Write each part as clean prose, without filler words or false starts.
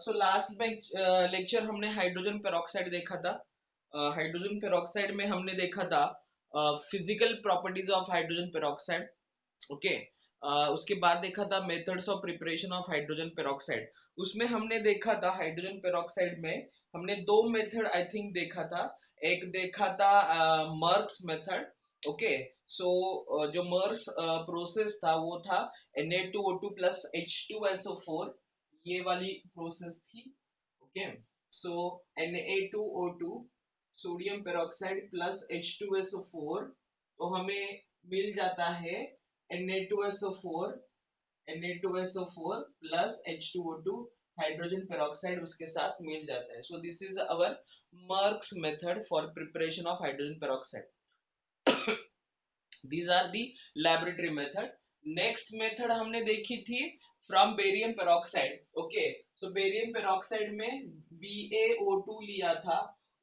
So last में lecture हमने hydrogen peroxide देखा था। हाइड्रोजन पेरोक्साइड में हमने देखा था physical properties of hydrogen peroxide. Okay, उसके बाद देखा था methods of preparation of hydrogen peroxide. उसमें हमने देखा था हाइड्रोजन पेरोक्साइड में हमने दो मेथड आई थिंक देखा था। एक देखा था मर्क्स मेथड। ओके, सो जो मर्क्स प्रोसेस था वो था Na2O2 प्लस H2SO4, ये वाली प्रोसेस थी। ओके, सो Na2O2 sodium peroxide plus H2SO4, तो हमें मिल जाता है Na2SO4 Na2SO4 plus H2O2 hydrogen peroxide उसके साथ मिल जाता है। So this is our marks method for preparation of hydrogen peroxide. These are the laboratory method. Next method हमने देखी थी from barium peroxide. Okay, so barium peroxide में BaO2 लिया था,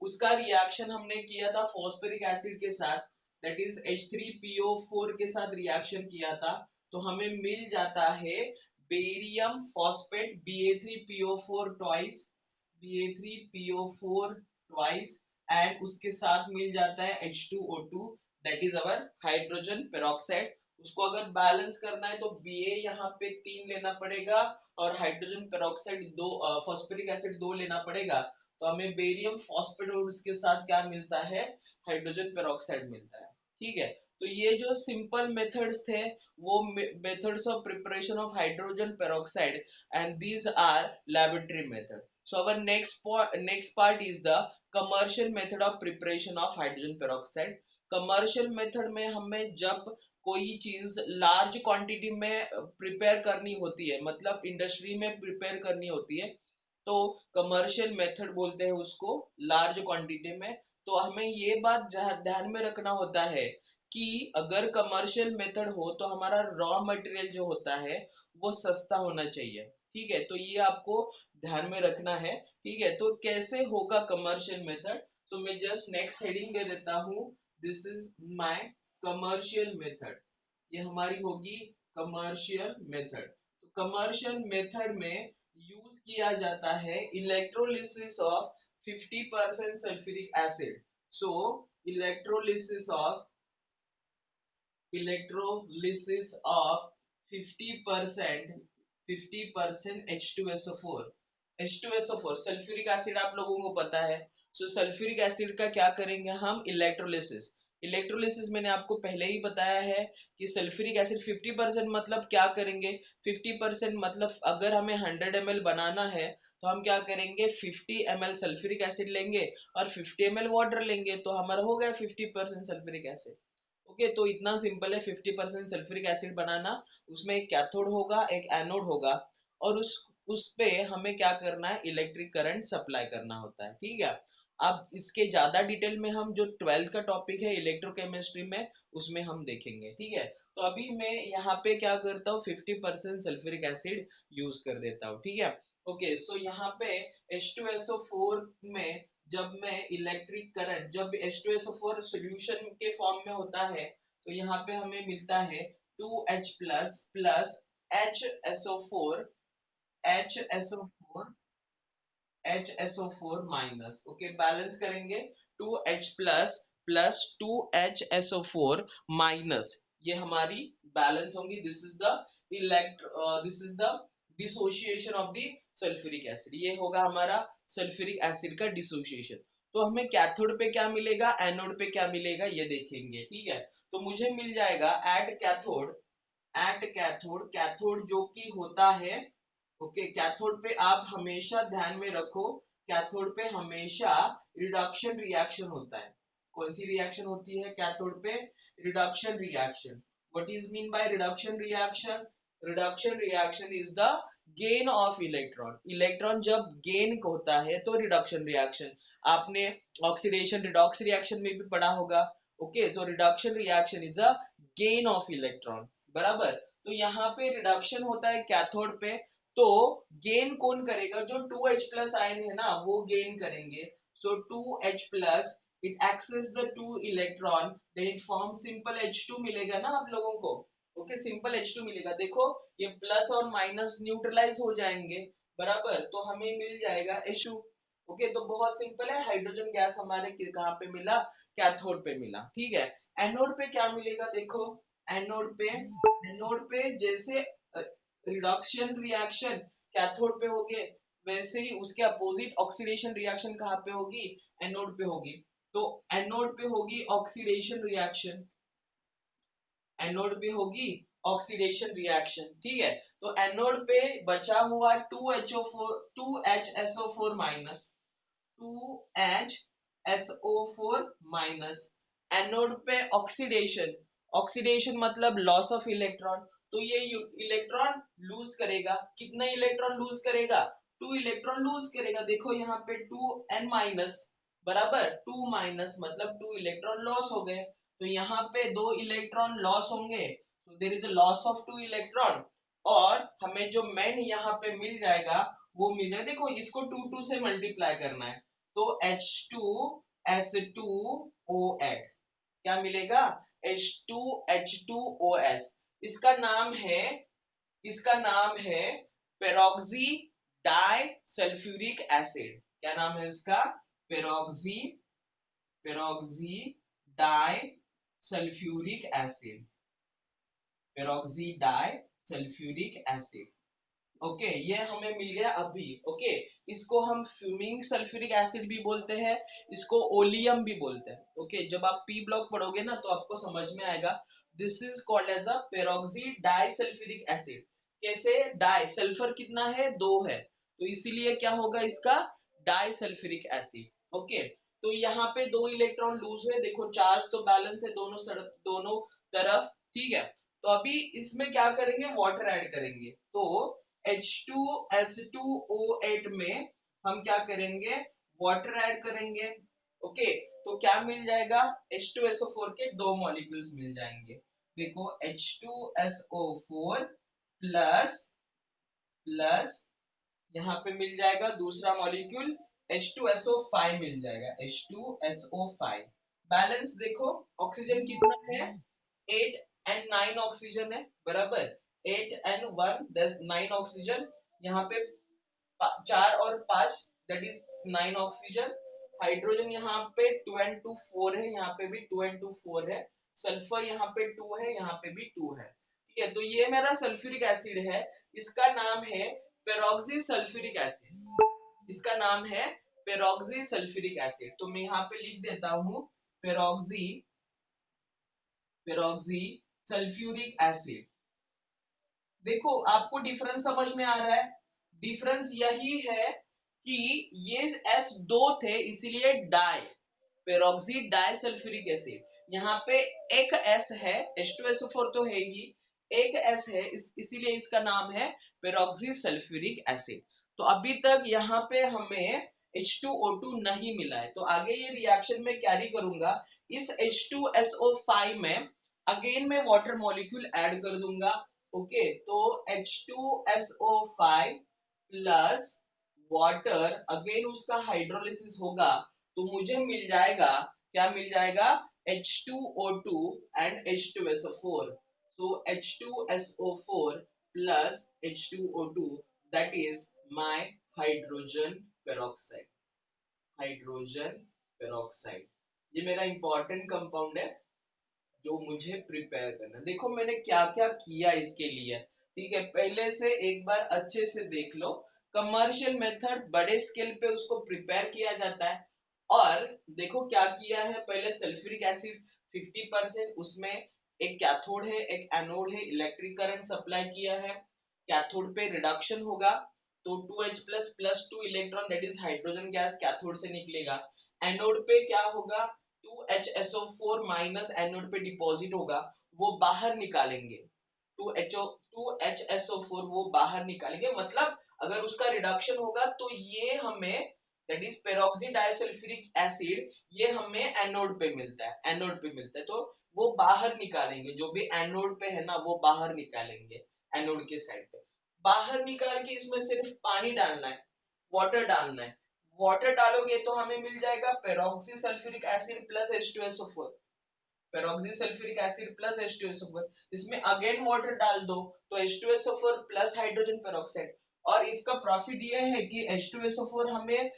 उसका रिएक्शन हमने किया था फॉस्फोरिक एसिड के साथ, that is H3PO4 के साथ रिएक्शन किया था, तो हमें मिल जाता है barium phosphate Ba3PO4 twice, Ba3PO4 twice, and उसके साथ मिल जाता है H2O2, that is our hydrogen peroxide. उसको अगर बैलेंस करना है तो Ba यहाँ पे 3 लेना पड़ेगा और हाइड्रोजन पेरोक्साइड 2, फॉस्फोरिक एसिड 2 लेना पड़ेगा, तो हमें बेरियम फॉस्फेट और उसके साथ क्या मिलता है, हाइड्रोजन पेरोक्साइड मिलता है। ठीक है, तो ये जो सिंपल मेथड्स थे वो methods of preparation of hydrogen peroxide, and these are laboratory method. So our next part is the commercial method of preparation of hydrogen peroxide. Commercial method में हमें जब कोई चीज लार्ज क्वांटिटी में प्रिपेयर करनी होती है, मतलब इंडस्ट्री में प्रिपेयर करनी होती है, तो कमर्शियल मेथड बोलते हैं उसको, लार्ज क्वांटिटी में। तो हमें ये बात ध्यान में रखना होता है कि अगर कमर्शियल मेथड हो तो हमारा रॉ मटेरियल जो होता है वो सस्ता होना चाहिए। ठीक है, तो ये आपको ध्यान में रखना है। ठीक है, तो कैसे होगा कमर्शियल मेथड, तो मैं जस्ट नेक्स्ट हेडिंग दे देता हूँ, this is my commercial method. ये हमारी होगी कमर्शियल मेथड। तो कमर्शियल मेथड में यूज किया जाता है electrolysis of 50% sulphuric acid. So electrolysis of 50% H2SO4। H2SO4 sulphuric acid आप लोगों को पता है। सो सल्फ्यूरिक एसिड का क्या करेंगे हम, इलेक्ट्रोलिसिस। इलेक्ट्रोलिसिस मैंने आपको पहले ही बताया है कि सल्फ्यूरिक एसिड 50% मतलब क्या करेंगे, 50% मतलब अगर हमें 100 ml बनाना है तो हम क्या करेंगे, 50 ml सल्फ्यूरिक एसिड लेंगे और 50 ml वाटर लेंगे, तो हमारा हो गया 50% सल्फ्यूरिक एसिड। ओके, तो इतना सिंपल है 50% सल्फ्यूरिक एसिड बनाना। उसमें एक कैथोड होगा, एक एनोड होगा, और उस पे हमें क्या करना है, इलेक्ट्रिक करंट सप्लाई करना होता है। ठीक है, अब इसके ज्यादा डिटेल में हम जो 12th का टॉपिक है इलेक्ट्रोकेमिस्ट्री में, उसमें हम देखेंगे। ठीक है, तो अभी मैं यहाँ पे क्या करता हूँ, 50% सल्फ्यूरिक एसिड यूज कर देता हूँ। ठीक है, ओके, सो यहाँ पे H2SO4 में जब मैं इलेक्ट्रिक करंट, जब H2SO4 सॉल्यूशन के फॉर्म में होता है तो यहाँ पे हमें मिलता है 2H plus plus HSO4 HSO4 HSO4 minus. Okay, balance करेंगे, 2H plus plus 2HSO4 minus, ये हमारी बैलेंस होंगी। This is the dissociation of the sulphuric acid. ये होगा हमारा सल्फ्यूरिक एसिड का डिसोसिएशन। तो हमें कैथोड पे क्या मिलेगा, एनोड पे क्या मिलेगा, ये देखेंगे। ठीक है, तो मुझे मिल जाएगा कैथोड जो कि होता है, ओके, कैथोड पे आप हमेशा ध्यान में रखो, कैथोड पे हमेशा रिडक्शन रिएक्शन होता है। कौन सी रिएक्शन होती है कैथोड पे, reduction reaction. What is mean by reduction reaction, reduction reaction is the gain of electron. Electron जब गेन होता है तो रिडक्शन रिएक्शन, आपने ऑक्सीडेशन रिडॉक्स रिएक्शन में भी पढ़ा होगा। ओके, तो reduction reaction is the gain of electron, बराबर। तो यहाँ पे रिडक्शन होता है कैथोड पे, तो गेन कौन करेगा, जो 2H प्लस आयन है ना वो गेन करेंगे। So 2H plus it access the 2 electron, then it form simple H2 मिलेगा ना आप लोगों को। ओके, सिंपल H2 मिलेगा। देखो ये प्लस और माइनस न्यूट्रलाइज हो जाएंगे, बराबर, तो हमें मिल जाएगा H2। ओके, तो बहुत सिंपल है, हाइड्रोजन गैस हमारे कहाँ पे मिला, कैथोड पे मिला। ठीक है, एनोड पे क्या मिलेगा, देखो एनोड पे जैसे रिडक्शन रिएक्शन कैथोड पे हो गए, वैसे ही उसके अपोजिट ऑक्सीडेशन रिएक्शन कहाँ पे होगी, एनोड पे होगी। तो एनोड पे होगी ऑक्सीडेशन रिएक्शन, एनोड पे होगी ऑक्सीडेशन रिएक्शन। ठीक है, तो एनोड पे बचा हुआ 2HO4 2HSO4 minus 2HSO4 minus, anode पे ऑक्सीडेशन, ऑक्सीडेशन मतलब लॉस ऑफ इलेक्ट्रॉन, तो ये इलेक्ट्रॉन लूज करेगा, कितने इलेक्ट्रॉन लूज करेगा, 2 इलेक्ट्रॉन लूज करेगा। देखो यहाँ पे 2n माइनस बराबर 2 माइनस मतलब 2 इलेक्ट्रॉन लॉस हो गए, तो यहाँ पे 2 इलेक्ट्रॉन लॉस होंगे, so there is a loss of 2 electron. और हमें जो मेन यहाँ पे मिल जाएगा वो मिल जाएगा, देखो इसको 2 से मल्टीप्लाई करना है, तो H2S2OH क्या मिलेगा, H2H2OS। इसका नाम है, इसका नाम है पेरोक्सी डाई सल्फ्यूरिक एसिड। क्या नाम है इसका, peroxy peroxy di sulphuric acid, peroxy di sulphuric acid. Okay, ये हमें मिल गया अभी। ओके, इसको हम फ्यूमिंग सल्फ्यूरिक एसिड भी बोलते हैं, इसको ओलियम भी बोलते हैं। ओके, जब आप पी ब्लॉक पढ़ोगे ना तो आपको समझ में आएगा। This is called as the peroxy disulphuric acid. कैसे, डाई सल्फर कितना है, 2 है, तो इसीलिए क्या होगा इसका, डाइसल्फ्यूरिक एसिड। ओके, तो यहाँ पे 2 इलेक्ट्रॉन लूज है, देखो चार्ज तो बैलेंस है दोनों तरफ। ठीक है, तो अभी इसमें क्या करेंगे, वाटर ऐड करेंगे, तो H2S2O8 में हम क्या करेंगे, वाटर ऐड करेंगे। ओके, तो क्या मिल जाएगा, H2SO4 के 2 मॉलिक्यूल्स मिल जाएंगे। देखो H2SO4 प्लस प्लस यहाँ पे मिल जाएगा दूसरा मॉलिक्यूल H2SO5 मिल जाएगा, H2SO5। बैलेंस देखो, ऑक्सीजन कितना है, 8 and 9 ऑक्सीजन है बराबर, 8 and 1 9 ऑक्सीजन, यहाँ पे 4 और 5 दैट इज 9 ऑक्सीजन। हाइड्रोजन यहाँ पे 2 and 2 4 है, यहाँ पे भी 2 and 2 4 है। सल्फर यहाँ पे 2 है, यहाँ पे भी 2 है। ठीक है, तो ये मेरा सल्फ्यूरिक एसिड है, इसका नाम है पेरोक्सी सल्फ्यूरिक एसिड, इसका नाम है पेरोक्सी सल्फ्यूरिक एसिड। तो मैं यहाँ पे लिख देता हूँ पेरोक्सी पेरोक्सी सल्फ्यूरिक एसिड। देखो आपको डिफरेंस समझ में आ रहा है, डिफरेंस यही है कि ये एस 2 थे इसीलिए di, peroxy di sulphuric acid. यहाँ पे एक एस है, H2SO4 तो है ही, एक एस है, इसीलिए इसका नाम है पेरोक्सी सल्फ्यूरिक एसिड। तो अभी तक यहाँ पे हमें H2O2 नहीं मिला है, तो आगे ये रिएक्शन में कैरी करूंगा, इस H2SO5 में अगेन मैं वाटर मॉलिक्यूल ऐड कर दूंगा। ओके, तो H2SO5 प्लस वाटर, अगेन उसका हाइड्रोलिसिस होगा, तो मुझे मिल जाएगा, क्या मिल जाएगा, H2O2 and H2SO4। so H2SO4 plus H2O2 that is my hydrogen peroxide, hydrogen peroxide. ये मेरा इंपॉर्टेंट कंपाउंड है जो मुझे प्रिपेयर करना। देखो मैंने क्या क्या किया इसके लिए, ठीक है, पहले से एक बार अच्छे से देख लो। कमर्शियल मेथड बड़े स्केल पे उसको प्रिपेयर किया जाता है, और देखो क्या किया है, पहले सल्फ्यूरिक एसिड 50%, उसमें एक कैथोड है एक एनोड है, इलेक्ट्रिक करंट सप्लाई किया है, कैथोड पे रिडक्शन होगा, तो 2H plus plus 2 electron that is hydrogen gas cathode से निकलेगा। एनोड पे क्या होगा, 2HSO4 माइनस एनोड पे डिपॉजिट होगा, वो बाहर निकालेंगे, 2HSO4 वो बाहर निकालेंगे, मतलब अगर उसका रिडक्शन होगा तो ये हमें that is peroxy disulphuric acid, ये हमें एनोड पे मिलता है, एनोड पे मिलता है, तो वो बाहर निकालेंगे, जो भी एनोड पे है ना वो बाहर निकालेंगे, एनोड के साइड पे बाहर निकाल के इसमें सिर्फ पानी डालना है, वाटर डालना है। वाटर डालोगे तो हमें मिल जाएगा peroxy sulphuric acid plus H2SO4, peroxy sulphuric acid plus H2SO4, इसमें अगेन वाटर डाल दो तो H2SO4 प्लस हाइड्रोजन पेरोक्साइड, और इसका प्रॉफिट ये है कि H2SO4 हमें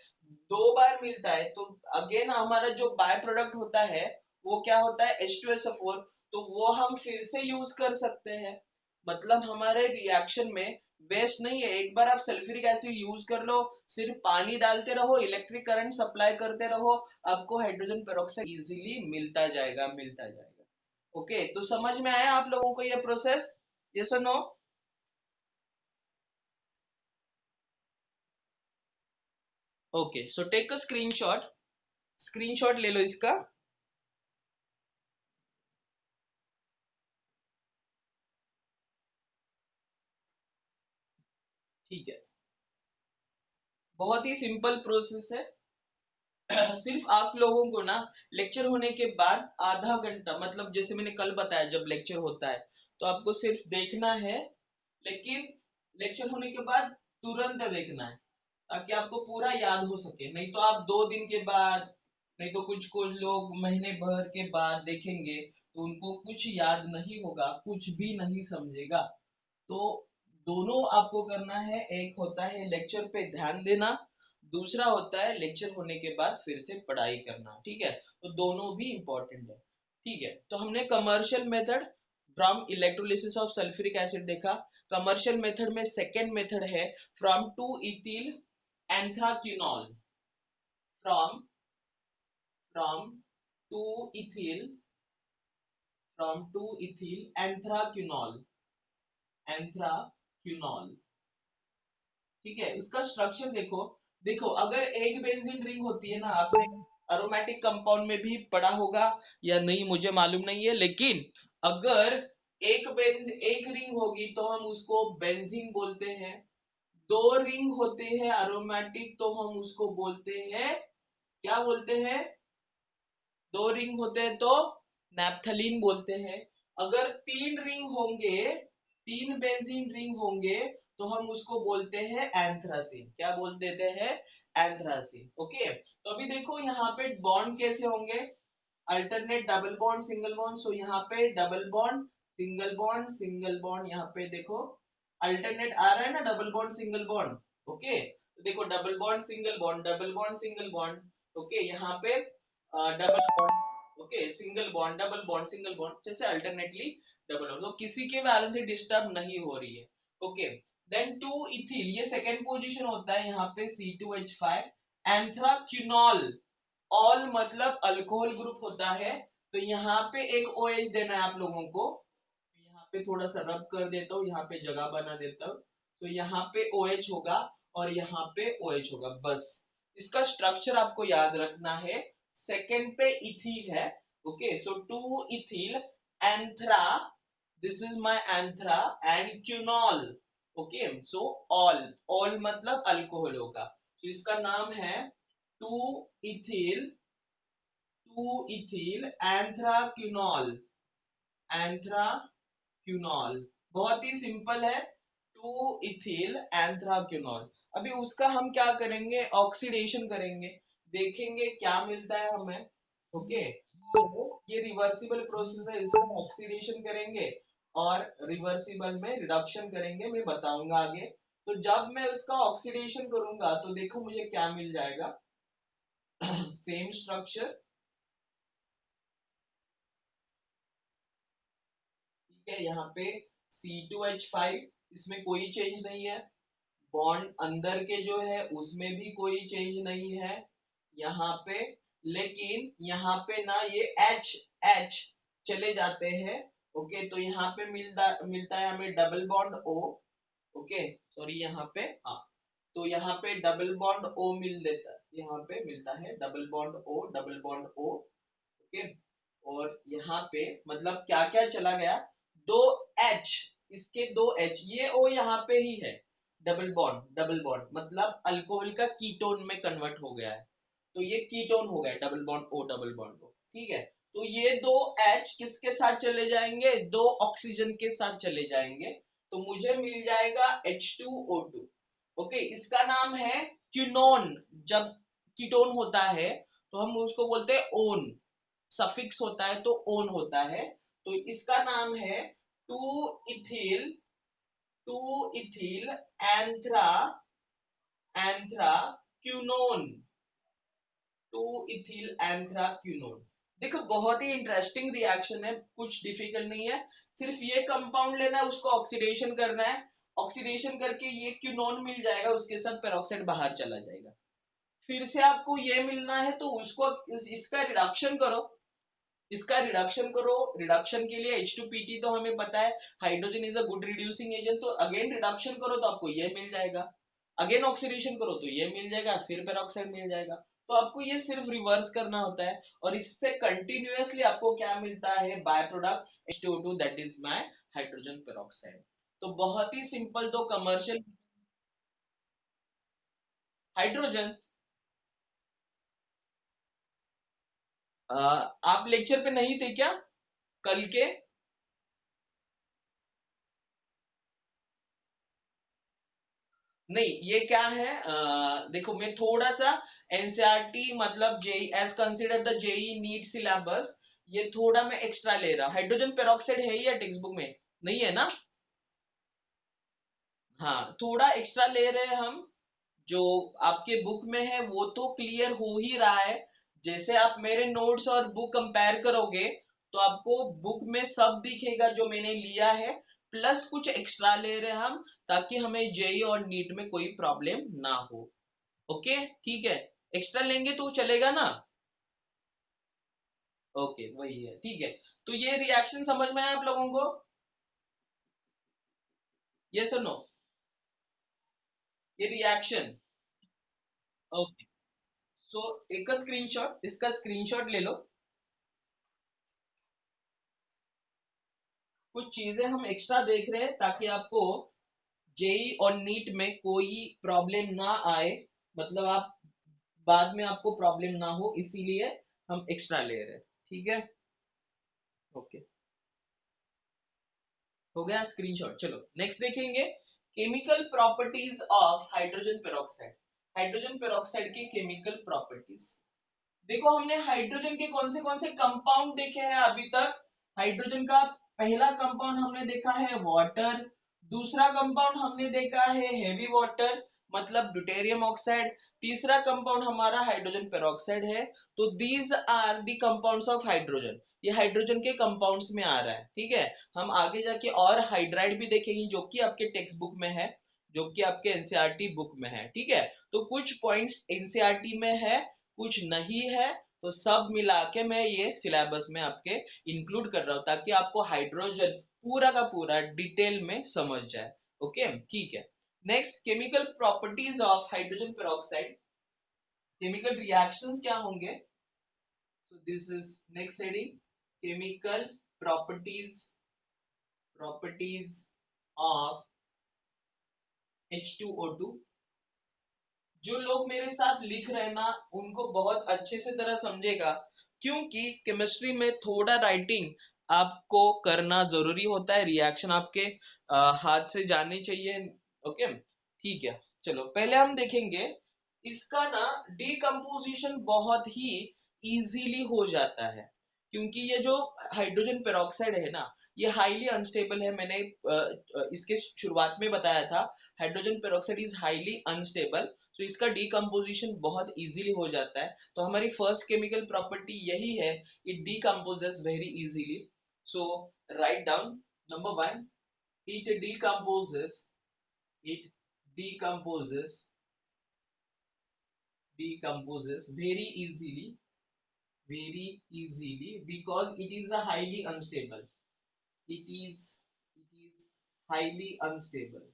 2 बार मिलता है, तो अगेन हमारा जो बाय प्रोडक्ट होता है वो क्या होता है, H2SO4, तो वो हम फिर से यूज कर सकते हैं। मतलब हमारे रिएक्शन में वेस्ट नहीं है। एक बार आप सल्फ्यूरिक एसिड यूज कर लो, सिर्फ पानी डालते रहो, इलेक्ट्रिक करंट सप्लाई करते रहो, आपको हाइड्रोजन पेरोक्साइड इजीली मिलता जाएगा, मिलता जाएगा। ओके, तो समझ में आया आप लोगों को ये प्रोसेस? यस और no? Okay, so take a screenshot, screenshot ले लो इसका। ठीक है, बहुत ही सिंपल प्रोसेस है। सिर्फ आप लोगों को ना लेक्चर होने के बाद आधा घंटा, मतलब जैसे मैंने कल बताया जब लेक्चर होता है तो आपको सिर्फ देखना है, लेकिन लेक्चर होने के बाद तुरंत देखना है ताकि आपको पूरा याद हो सके। नहीं तो आप 2 दिन के बाद, नहीं तो कुछ कुछ लोग महीने भर के बाद देखेंगे तो उनको कुछ याद नहीं होगा, कुछ भी नहीं समझेगा। तो दोनों आपको करना है, एक होता है लेक्चर पे ध्यान देना, दूसरा होता है लेक्चर होने के बाद फिर से पढ़ाई करना। ठीक है, तो दोनों भी इंपॉर्टेंट है। ठीक है, तो हमने commercial method from electrolysis of sulphuric acid देखा। कमर्शियल मेथड में सेकेंड मेथड है from 2 ethyl anthraquinol, from from 2 ethyl from 2 ethyl anthraquinol, anthraquinol. ठीक है, इसका स्ट्रक्चर देखो। देखो, अगर एक बेंजीन रिंग होती है ना, आपने अरोमेटिक कंपाउंड में भी पढ़ा होगा या नहीं मुझे मालूम नहीं है, लेकिन अगर एक रिंग होगी तो हम उसको बेंजीन बोलते हैं। 2 रिंग होते हैं अरोमेटिक तो हम उसको बोलते हैं, क्या बोलते हैं? 2 रिंग होते हैं तो नैप्थलीन बोलते हैं। अगर 3 रिंग होंगे, 3 बेंजीन रिंग होंगे तो हम उसको बोलते हैं एंथ्रासीन। क्या बोल देते हैं? एंथ्रासीन। ओके, तो अभी देखो यहाँ पे बॉन्ड कैसे होंगे, alternate double bond single bond. So यहाँ पे double bond single bond single bond, यहाँ पे देखो अल्टरनेट आ रहा है ना, double bond single bond. Okay, तो देखो double bond single bond, double bond single bond. Okay, यहाँ पे double bond, okay, single bond double bond single bond, जैसे अल्टरनेटली डबल बॉन्ड, तो किसी के वैलेंसी डिस्टर्ब नहीं हो रही है। ओके, देन 2 इथिल, ये सेकंड पोजीशन होता है, यहाँ पे C2H5 एंथ्राक्विनोल। ऑल मतलब अल्कोहल ग्रुप होता है, तो यहाँ पे एक OH देना है आप लोगों को। यहाँ पे थोड़ा सा रब कर देता हूँ, यहाँ पे जगह बना देता हूँ, तो यहाँ पे OH होगा और यहाँ पे OH होगा, बस। इसका स्ट्रक्चर आपको याद रखना है। सेकेंड पे इथिल है। Okay, so 2 ethyl anthra, this is my anthra and quinol. Okay, so all, all मतलब अल्कोहल होगा, तो इसका नाम है 2 इथिल, 2 इथिल एंथ्राक्विनोल, एंथ्राक्विनोल। बहुत ही सिंपल है, 2 इथिल एंथ्राक्विनोल। अभी उसका हम क्या करेंगे, ऑक्सीडेशन करेंगे, देखेंगे क्या मिलता है हमें। ओके, तो ये रिवर्सिबल प्रोसेस है, इसका ऑक्सीडेशन करेंगे और रिवर्सिबल में रिडक्शन करेंगे, मैं बताऊंगा आगे। तो जब मैं उसका ऑक्सीडेशन करूंगा तो देखो मुझे क्या मिल जाएगा। सेम स्ट्रक्चर, ठीक है, यहाँ पे C2H5, इसमें कोई चेंज नहीं है। बॉन्ड अंदर के जो है उसमें भी कोई चेंज नहीं है यहाँ पे, लेकिन यहाँ पे ना ये H H चले जाते हैं। ओके, तो यहाँ पे मिलता है हमें double bond O। Okay, sorry, यहाँ पे, हाँ, तो यहाँ पे डबल बॉन्ड O मिल देता है, यहाँ पे मिलता है double bond O, double bond O। Okay, और यहाँ पे मतलब क्या क्या चला गया, 2 H, इसके 2 H, ये O यहाँ पे ही है, डबल बॉन्ड, डबल बॉन्ड मतलब अल्कोहल का कीटोन में कन्वर्ट हो गया है, तो ये कीटोन हो गया double bond O, double bond O। ठीक है, तो ये 2 H किसके साथ चले जाएंगे, 2 ऑक्सीजन के साथ चले जाएंगे, तो मुझे मिल जाएगा H2O2। ओके, इसका नाम है क्यूनोन। जब कीटोन होता है तो हम उसको बोलते हैं ओन, सफिक्स होता है तो ओन होता है, तो इसका नाम है 2 ethyl 2 ethyl एंथ्रा anthraquinone, 2 ethyl anthraquinone. देखो बहुत ही इंटरेस्टिंग रिएक्शन है, कुछ डिफिकल्ट नहीं है, सिर्फ ये कंपाउंड लेना है, उसको ऑक्सीडेशन करना है, ऑक्सीडेशन करके ये क्विनोन मिल जाएगा, उसके साथ पेरोक्साइड बाहर चला जाएगा। फिर से आपको ये मिलना है तो उसको इसका रिडक्शन करो, इसका रिडक्शन करो। रिडक्शन के लिए H2PT तो हमें पता है, hydrogen is a good reducing agent, तो अगेन रिडक्शन करो तो आपको ये मिल जाएगा, अगेन ऑक्सीडेशन करो तो ये मिल जाएगा, फिर पेरोक्साइड मिल जाएगा। तो आपको ये सिर्फ रिवर्स करना होता है, और इससे कंटिन्यूअसली आपको क्या मिलता है, by product H2O2, that is my hydrogen peroxide. तो बहुत ही सिंपल, दो कमर्शियल हाइड्रोजन। आप लेक्चर पे नहीं थे क्या कल के? नहीं, ये क्या है, देखो मैं थोड़ा सा एनसीईआरटी मतलब JEE as consider the JEE NEET syllabus, ये थोड़ा मैं एक्स्ट्रा ले रहा। हाइड्रोजन पेरोक्साइड है ही या टेक्स्ट बुक में नहीं है ना? हाँ, थोड़ा एक्स्ट्रा ले रहे हैं हम, जो आपके बुक में है वो तो क्लियर हो ही रहा है। जैसे आप मेरे नोट्स और बुक कंपेयर करोगे तो आपको बुक में सब दिखेगा जो मैंने लिया है, प्लस कुछ एक्स्ट्रा ले रहे हैं हम, ताकि हमें जेई और नीट में कोई प्रॉब्लम ना हो। ओके, ठीक है, एक्स्ट्रा लेंगे तो चलेगा ना? ओके, वही है, ठीक है। तो ये रिएक्शन समझ में आया आप लोगों को? ये सुनो, ये रिएक्शन। ओके, सो एक स्क्रीनशॉट, इसका स्क्रीनशॉट ले लो। कुछ चीजें हम एक्स्ट्रा देख रहे हैं ताकि आपको जेई और नीट में कोई प्रॉब्लम ना आए, मतलब आप बाद में आपको प्रॉब्लम ना हो, इसीलिए हम एक्स्ट्रा ले रहे हैं, ठीक है? ओके, हो गया स्क्रीनशॉट। चलो नेक्स्ट देखेंगे, chemical properties of hydrogen peroxide. Hydrogen peroxide की केमिकल प्रॉपर्टीज। देखो हमने हाइड्रोजन के कौन से कंपाउंड देखे हैं अभी तक। हाइड्रोजन का पहला कंपाउंड हमने देखा है वाटर, दूसरा कंपाउंड हमने देखा है हेवी वाटर मतलब ड्यूटेरियम ऑक्साइड, तीसरा कंपाउंड हमारा हाइड्रोजन पेरोक्साइड है। तो these are the compounds of hydrogen, ये हाइड्रोजन के कंपाउंड्स में आ रहा है, ठीक है? हम आगे जाके और हाइड्राइड भी देखेंगे जो कि आपके टेक्स्ट बुक में है, जो कि आपके एनसीईआरटी बुक में है, ठीक है? तो कुछ पॉइंट्स एनसीईआरटी में है, कुछ नहीं है, तो सब मिला के मैं ये सिलेबस में आपके इंक्लूड कर रहा हूं ताकि आपको हाइड्रोजन पूरा का पूरा डिटेल में समझ जाए। ओके, ठीक है। Next, chemical properties of hydrogen peroxide. Chemical reactions क्या होंगे? So this is next heading, chemical properties of H2O2। जो लोग मेरे साथ लिख रहे हैं ना, उनको बहुत अच्छे से तरह समझेगा, क्योंकि केमिस्ट्री में थोड़ा राइटिंग आपको करना जरूरी होता है, रिएक्शन आपके हाथ से जाने चाहिए। ओके, ठीक है। चलो पहले हम देखेंगे, इसका ना डीकम्पोजिशन बहुत ही इजीली हो जाता है, क्योंकि ये जो हाइड्रोजन पेरोक्साइड है ना, ये हाईली अनस्टेबल है। मैंने इसके शुरुआत में बताया था, hydrogen peroxide is highly unstable, तो इसका डीकम्पोजिशन बहुत इजीली हो जाता है। तो हमारी फर्स्ट केमिकल प्रॉपर्टी यही है, it decomposes very easily. So write down, number one, it decomposes, it decomposes very easily because it is a highly unstable, it is highly unstable,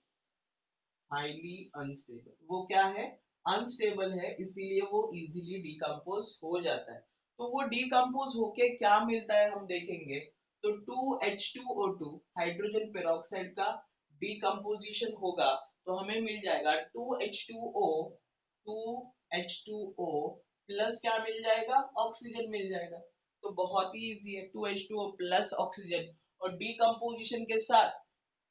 वो क्या है, अनस्टेबल है, इसीलिए वो इजीली डिकम्पोज हो जाता है। तो वो डिकम्पोज होके क्या मिलता है हम देखेंगे। तो 2H2O2 हाइड्रोजन पेरोक्साइड का डिकम्पोजिशन होगा, तो हमें मिल जाएगा 2H2O प्लस क्या मिल जाएगा, ऑक्सीजन मिल जाएगा। तो बहुत ही इजी है, 2H2O प्लस ऑक्सीजन, और डिकम्पोजिशन के साथ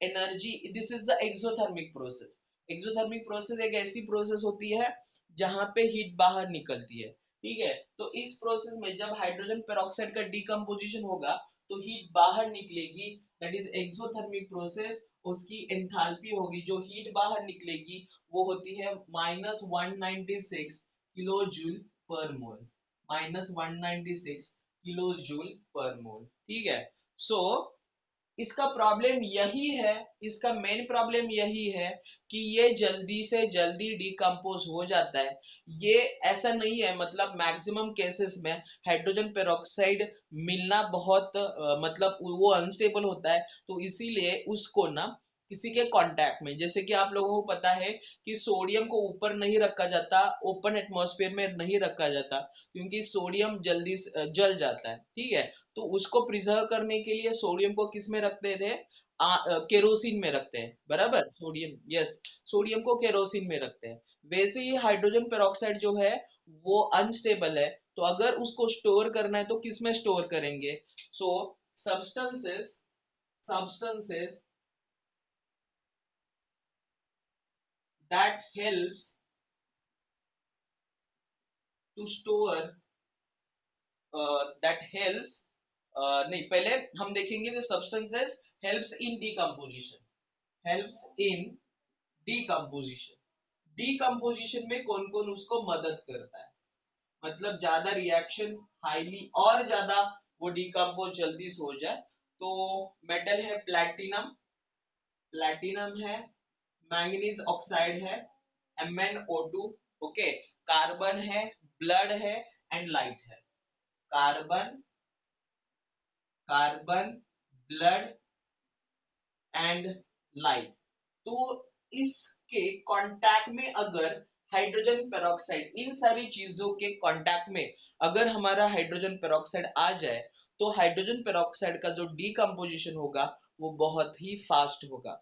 energy, this is the exothermic process. Exothermic process एक ऐसी प्रोसेस होती है जहां पे हीट बाहर निकलती है, ठीक है? तो इस प्रोसेस में जब हाइड्रोजन पेरोक्साइड का डिकम्पोजिशन होगा तो हीट बाहर निकलेगी, दैट इज एक्सोथर्मिक प्रोसेस, उसकी एंथैल्पी होगी, जो हीट बाहर निकलेगी वो होती है -196 किलो जूल पर मोल, -196 किलो जूल पर मोल। ठीक है। सो इसका प्रॉब्लम यही है, इसका मेन प्रॉब्लम यही है कि ये जल्दी से जल्दी डिकम्पोज हो जाता है। ये ऐसा नहीं है, मतलब मैक्सिमम केसेस में हाइड्रोजन पेरोक्साइड मिलना बहुत मतलब वो अनस्टेबल होता है, तो इसीलिए उसको ना किसी के कांटेक्ट में, जैसे कि आप लोगों को पता है कि सोडियम को ऊपर नहीं रखा जाता, ओपन एटमॉस्फेयर में नहीं रखा जाता, क्योंकि सोडियम जल्दी जल जाता है। ठीक है। तो उसको प्रिजर्व करने के लिए सोडियम को किस में रखते थे, केरोसिन में रखते हैं, बराबर, सोडियम, यस, सोडियम को केरोसिन में रखते हैं। वैसे ही हाइड्रोजन पेरोक्साइड जो है वो अनस्टेबल है, तो अगर उसको स्टोर करना है तो किस में स्टोर करेंगे? So substances substances that helps to store that helps नहीं, पहले हम देखेंगे जो substances helps in decomposition, helps in decomposition. Decomposition में कौन कौन उसको मदद करता है, मतलब ज्यादा रिएक्शन हाईली और ज्यादा वो डीकम्पोज जल्दी से हो जाए, तो मेटल है प्लैटिनम, प्लैटिनम है, मैंगनीज ऑक्साइड है, MnO2, ओके, कार्बन है, ब्लड है एंड लाइट है। Carbon, carbon, blood and light. तो इसके कांटेक्ट में अगर हाइड्रोजन पेरोक्साइड, इन सारी चीजों के कांटेक्ट में अगर हमारा हाइड्रोजन पेरोक्साइड आ जाए, तो हाइड्रोजन पेरोक्साइड का जो डीकम्पोजिशन होगा वो बहुत ही फास्ट होगा।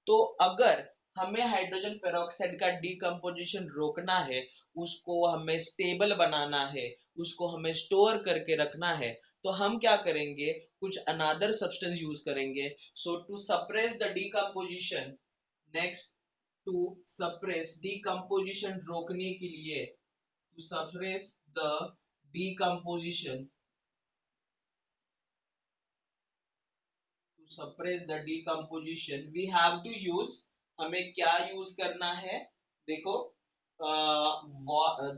तो अगर हमें हाइड्रोजन पेरोक्साइड का डीकम्पोजिशन रोकना है, उसको हमें स्टेबल बनाना है, उसको हमें स्टोर करके रखना है, तो हम क्या करेंगे, कुछ अनदर सब्सटेंस यूज करेंगे। So to suppress the decomposition, next, to suppress decomposition रोकने के लिए, to suppress the decomposition, to suppress the decomposition we have to use, हमें क्या यूज करना है? देखो,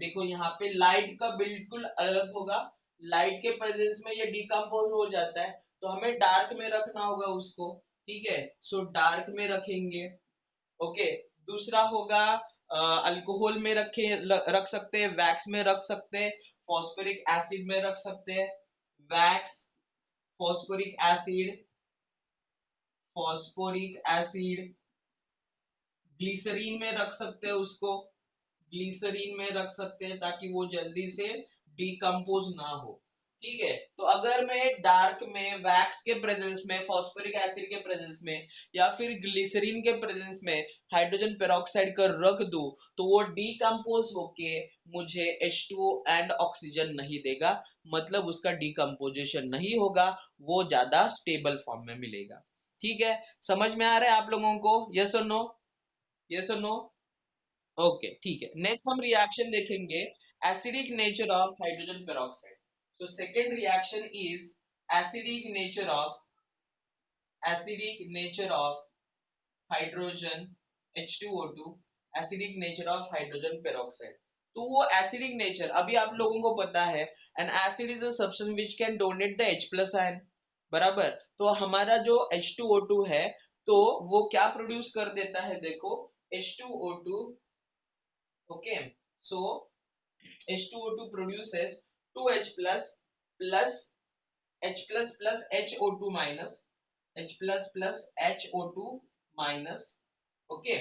देखो यहाँ पे लाइट का बिल्कुल अलग होगा, लाइट के प्रेजेंस में ये डिकम्पोज हो जाता है, तो हमें डार्क में रखना होगा उसको। ठीक है। सो डार्क में रखेंगे। ओके। दूसरा होगा अल्कोहल में रख सकते हैं, वैक्स में रख सकते हैं, फॉस्फोरिक एसिड में रख सकते हैं, wax, phosphoric acid, phosphoric acid, glycerine में रख सकते हैं उसको, ग्लिसरीन में रख सकते हैं ताकि वो जल्दी से डिकम्पोज ना हो। ठीक है। तो अगर मैं डार्क में, वैक्स के प्रेजेंस में, फॉस्फोरिक एसिड के प्रेजेंस में या फिर ग्लिसरीन के प्रेजेंस में हाइड्रोजन पेरोक्साइड कर रख दूं, तो वो डिकम्पोज होके मुझे H2O एंड ऑक्सीजन नहीं देगा, मतलब उसका डिकम्पोजिशन नहीं होगा, वो ज्यादा स्टेबल फॉर्म में मिलेगा। ठीक है। समझ में आ रहा है आप लोगों को? यस और नो? यस और नो? ओके, ठीक है। नेक्स्ट हम रिएक्शन देखेंगे, acidic nature of hydrogen peroxide. तो second reaction is acidic nature of, acidic nature of hydrogen H2O2, acidic nature of hydrogen peroxide. तो वो एसिडिक नेचर अभी आप लोगों को पता है, N acid is a substance which can donate the H plus ion, बराबर। तो हमारा जो H2O2 है, तो वो क्या प्रोड्यूस कर देता है, देखो, H2O2, okay, so H2O2 produces 2H plus H plus HO2 minus, H plus HO2 minus, okay.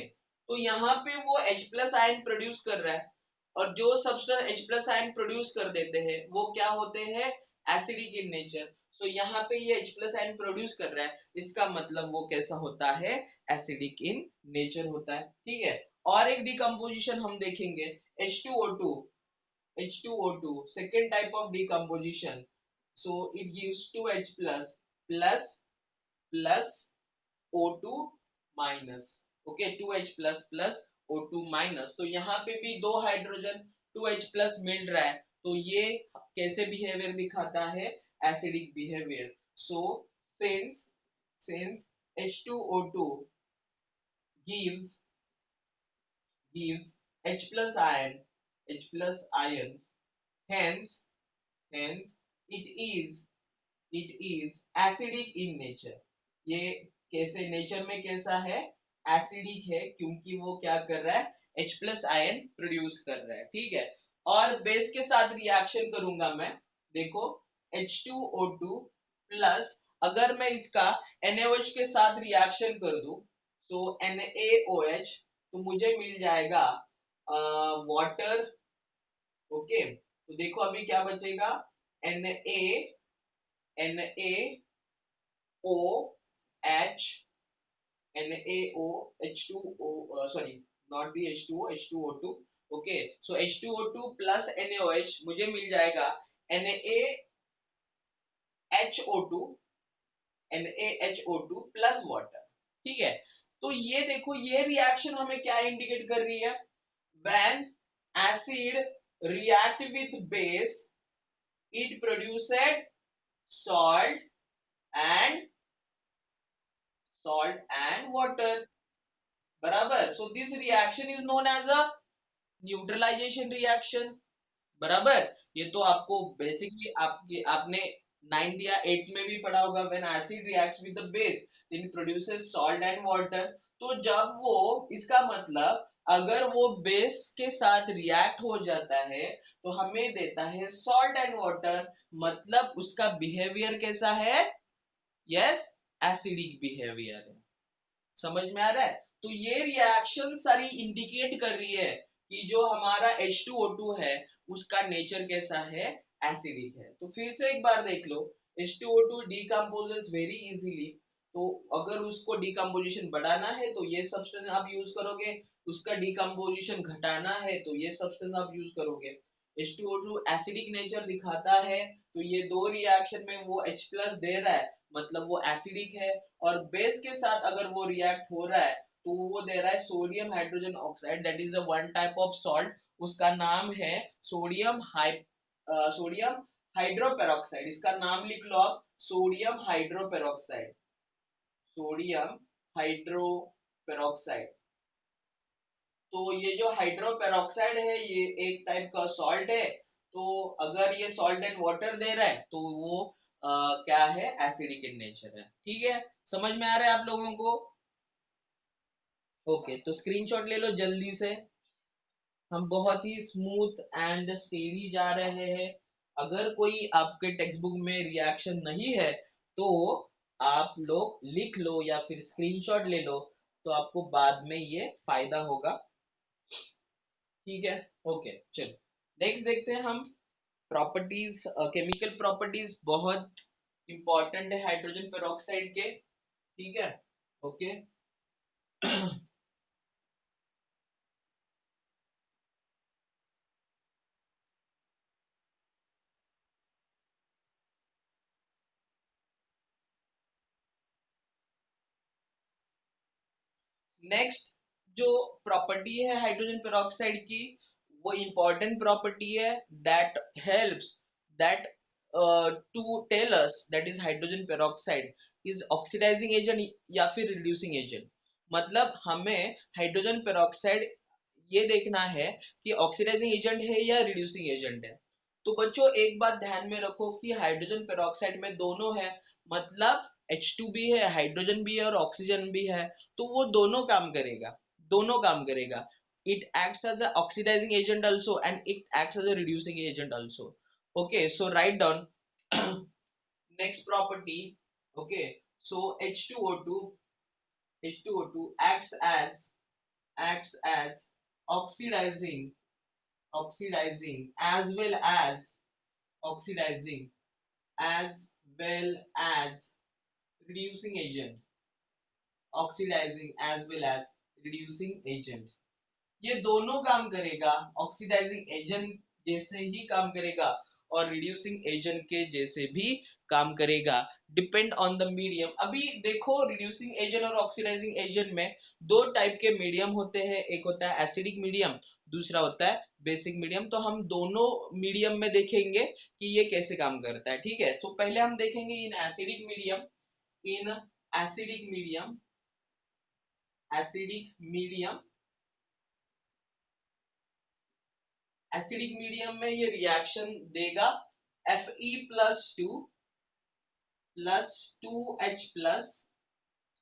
तो यहाँ पे वो H प्लस आयन प्रोड्यूस कर रहा है, और जो substance H plus ion produce कर देते हैं वो क्या होते हैं, एसिडिक इन नेचर। सो यहाँ पे ये H प्लस आयन प्रोड्यूस कर रहा है, इसका मतलब वो कैसा होता है, एसिडिक इन नेचर होता है। ठीक है। और एक डिकम्पोजिशन हम देखेंगे, H2O2, H2O2 second type of decomposition, so it gives 2H plus O2 minus, okay, 2H plus O2 minus। तो यहाँ पे भी दो हाइड्रोजन 2H प्लस मिल रहा है, तो ये कैसे बिहेवियर दिखाता है, acidic behaviour. So since H2O2 gives H plus ion, hence hence it is acidic in nature. ये कैसे नेचर में कैसा है, एसिडिक है, क्योंकि वो क्या कर रहा है, H प्लस आयन प्रोड्यूस कर रहा है, ठीक है। और बेस के साथ रिएक्शन करूंगा मैं, देखो H2O2 प्लस, अगर मैं इसका NaOH के साथ रिएक्शन कर दूं तो NaOH, तो मुझे मिल जाएगा वाटर, ओके। तो देखो अभी क्या बचेगा, Na NaOH NaOH2O, sorry, not the H2O, H2O2, okay, so H2O2 plus NaOH मुझे मिल जाएगा NaHO2 plus water, ठीक है। तो ये देखो, ये रिएक्शन हमें क्या इंडिकेट कर रही है, when acid react with base it produced salt and water, बराबर। So this reaction is known as a neutralisation reaction, बराबर। ये तो आपको बेसिकली आपने 9th या 8th में भी पढ़ा होगा, when acid reacts with the base then produces salt and water. तो जब वो, इसका मतलब अगर वो बेस के साथ रिएक्ट हो जाता है तो हमें देता है सॉल्ट एंड वाटर, मतलब उसका बिहेवियर कैसा है, यस, एसिडिक बिहेवियर है। समझ में आ रहा है। तो ये रिएक्शन सारी इंडिकेट कर रही है कि जो हमारा H2O2 है उसका नेचर कैसा है, एसिडिक है। तो फिर से एक बार देख लो, H2O2 डिकम्पोजेस वेरी इजीली, तो अगर उसको डिकम्पोजिशन बढ़ाना है तो ये सब्सटेंस आप यूज करोगे, उसका डिकम्पोजिशन घटाना है तो ये सब्सटेंस आप यूज करोगे। H2O2 एसिडिक नेचर दिखाता है तो ये दो रिएक्शन में वो H प्लस दे रहा है, मतलब वो एसिडिक है। और बेस के साथ अगर वो रिएक्ट हो रहा है तो वो दे रहा है sodium hydrogen oxide, that is a one type of salt, उसका नाम है सोडियम हाइड्रोपेरोक्साइड, इसका नाम लिख लो आप, सोडियम हाइड्रोपेरोक्साइड, सोडियम हाइड्रोपेरोक्साइड। तो ये जो हाइड्रोपेरोक्साइड है ये एक टाइप का सॉल्ट है, तो अगर ये सॉल्ट एंड वाटर दे रहा है तो वो क्या है, एसिडिक इन नेचर है, ठीक है। समझ में आ रहा है आप लोगों को, ओके। तो स्क्रीनशॉट ले लो जल्दी से, हम बहुत ही स्मूथ एंड स्टेडी जा रहे हैं। अगर कोई आपके टेक्स्ट बुक में रिएक्शन नहीं है तो आप लोग लिख लो या फिर स्क्रीनशॉट ले लो, तो आपको बाद में ये फायदा होगा, ठीक है। ओके, चलो नेक्स्ट देखते हैं हम प्रॉपर्टीज, केमिकल प्रॉपर्टीज बहुत इंपॉर्टेंट है हाइड्रोजन पेरोक्साइड के, ठीक है, ओके। नेक्स्ट जो प्रॉपर्टी है हाइड्रोजन पेरोक्साइड की, वो इंपॉर्टेंट प्रॉपर्टी है, that helps that to tell us that is hydrogen peroxide is oxidising agent या फिर रिड्यूसिंग एजेंट। मतलब हमें हाइड्रोजन पेरोक्साइड ये देखना है कि ऑक्सीडाइजिंग एजेंट है या रिड्यूसिंग एजेंट है। तो बच्चों एक बात ध्यान में रखो कि हाइड्रोजन पेरोक्साइड में दोनों है, मतलब H2 भी है, हाइड्रोजन भी है और ऑक्सीजन भी है, तो वो दोनों काम करेगा, दोनों काम करेगा। It acts as a oxidising agent also and it acts as a reducing agent also, okay. So write down next property, okay. So H2O2 acts as oxidizing as well as oxidizing as well as reducing agent, oxidizing as well as reducing agent, ये दोनों काम करेगा, oxidising agent जैसे ही काम करेगा और reducing agent के जैसे भी काम करेगा, डिपेंड ऑन द मीडियम। अभी देखो रिड्यूसिंग एजेंट और ऑक्सीडाइजिंग एजेंट में दो टाइप के मीडियम होते हैं, एक होता है एसिडिक मीडियम, दूसरा होता है बेसिक मीडियम। तो हम दोनों मीडियम में देखेंगे कि ये कैसे काम करता है, ठीक है। तो पहले हम देखेंगे इन एसिडिक मीडियम, इन एसिडिक मीडियम एसिडिक मीडियम में ये रिएक्शन देगा Fe+2 प्लस 2H+।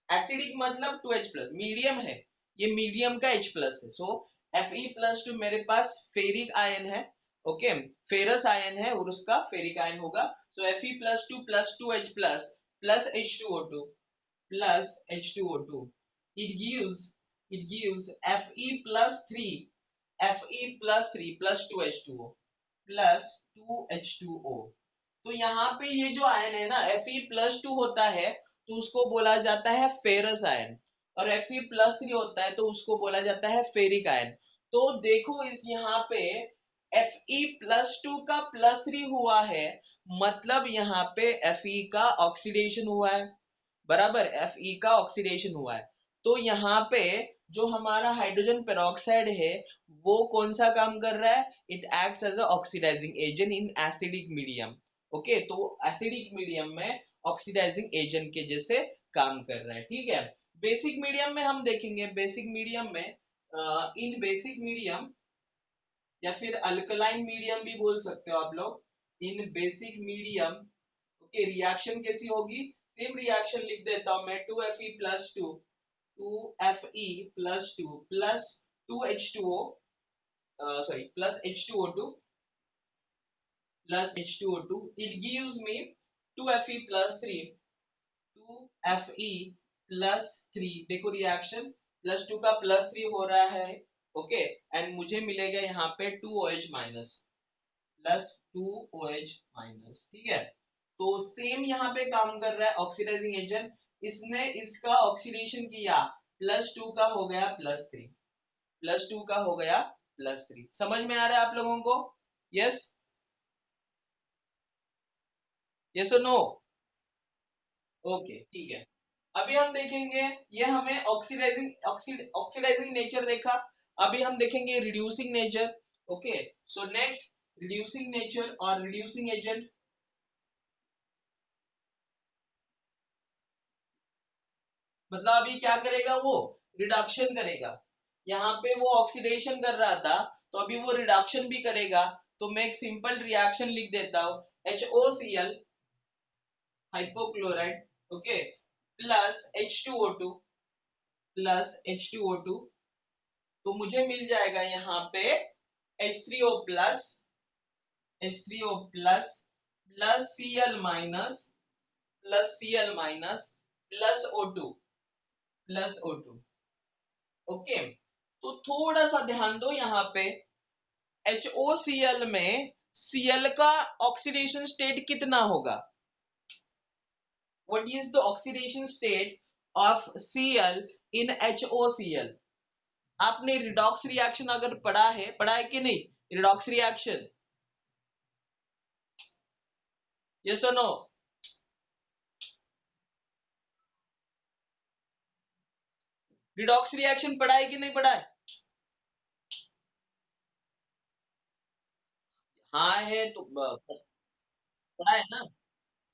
एसिडिक मतलब 2H प्लस, मीडियम है ये, मीडियम का H प्लस है। सो Fe+2 मेरे पास फेरिक आयन है, ओके, फेरस आयन है और उसका फेरिक आयन होगा। सो Fe+2 plus 2H plus plus H2O2 plus H2O2, it gives Fe+3 plus 2H2O plus 2H2O। तो यहाँ पे ये जो आयन है ना Fe+2 होता है तो उसको बोला जाता है फेरस आयन, और Fe+3 होता है तो उसको बोला जाता है फेरिक आयन। तो देखो इस यहाँ पे Fe+2 का +3 हुआ है, मतलब यहाँ पे Fe का ऑक्सीडेशन हुआ है, बराबर, Fe का ऑक्सीडेशन हुआ है। तो यहाँ पे जो हमारा हाइड्रोजन पेरोक्साइड है वो कौन सा काम कर रहा है, it acts as a oxidising agent in acidic medium. Okay, तो एसिडिक मीडियम में ऑक्सीडाइजिंग एजेंट के जैसे काम कर रहा है, ठीक है। बेसिक मीडियम में हम देखेंगे, बेसिक मीडियम में इन बेसिक मीडियम या फिर अल्कलाइन मीडियम भी बोल सकते हो आप लोग, इन बेसिक मीडियम, ओके, रिएक्शन कैसी होगी, सेम रिएक्शन लिख देता हूं मैं, 2Fe+2 2Fe+2 plus 2H2O, sorry, plus H2O2 plus H2O2, it gives me 2Fe+3 2Fe+3। देखो रिएक्शन +2 का +3 हो रहा है, ओके, एंड मुझे मिलेगा यहाँ पे 2OH माइनस, +2OH-, ठीक है। तो सेम यहाँ पे काम कर रहा है ऑक्सीडाइजिंग एजेंट, इसने इसका ऑक्सीडेशन किया, +2 का हो गया +3, +2 का हो गया +3। समझ में आ रहा है आप लोगों को? यस, यस और नो? ओके, ठीक है। अभी हम देखेंगे, ये हमें ऑक्सीडाइजिंग नेचर देखा, अभी हम देखेंगे reducing nature. Okay, so next reducing nature और रिड्यूसिंग एजेंट, मतलब अभी क्या करेगा वो, रिडक्शन करेगा। यहाँ पे वो ऑक्सीडेशन कर रहा था तो अभी वो रिडक्शन भी करेगा। तो मैं एक सिंपल रिएक्शन लिख देता हूं, HOCl hypochloride, okay, plus H2O2 plus H2O2, तो मुझे मिल जाएगा यहाँ पे H3O plus H3O plus plus Cl minus plus Cl minus plus O2 plus O2। Okay, तो थोड़ा सा ध्यान दो यहाँ पे, HOCl में Cl का ऑक्सीडेशन स्टेट कितना होगा, what is the oxidation state of Cl in HOCl? आपने रिडॉक्स रिएक्शन अगर पढ़ा है कि नहीं, रिडॉक्स रिएक्शन, यस और नो? रिडॉक्स रिएक्शन पढ़ा है कि नहीं पढ़ा है? हाँ है तो पढ़ा है ना,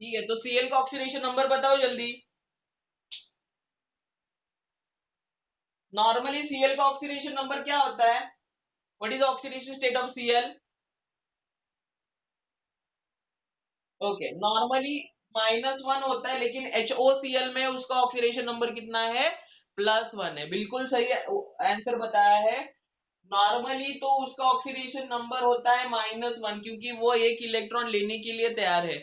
ठीक है। तो Cl का ऑक्सीडेशन नंबर बताओ जल्दी। नॉर्मली Cl का ऑक्सीडेशन नंबर क्या होता है, what is the oxidation state of Cl? Okay, normally -1 होता है, लेकिन HOCl में उसका ऑक्सीडेशन नंबर कितना है, +1 है। बिल्कुल सही आंसर बताया है। नॉर्मली तो उसका ऑक्सीडेशन नंबर होता है -1, क्योंकि वो एक इलेक्ट्रॉन लेने के लिए तैयार है,